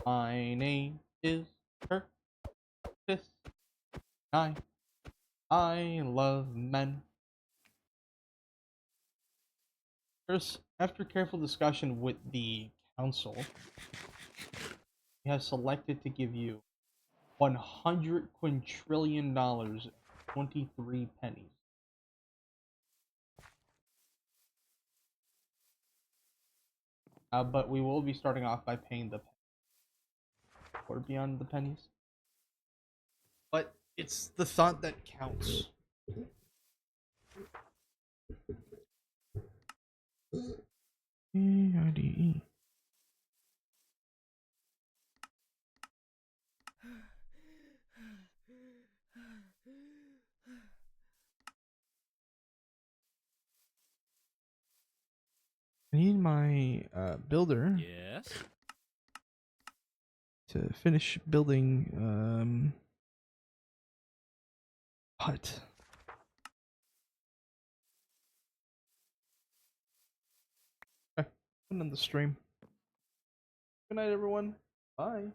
My name is Curtis. I love men. First, after careful discussion with the council, we have selected to give you $100 quintillion and 23 pennies. But we will be starting off by paying the pennies, or beyond the pennies. But it's the thought that counts. E-I-D-E. I need my builder. Yes. To finish building hut. Okay, end the stream. Good night, everyone. Bye.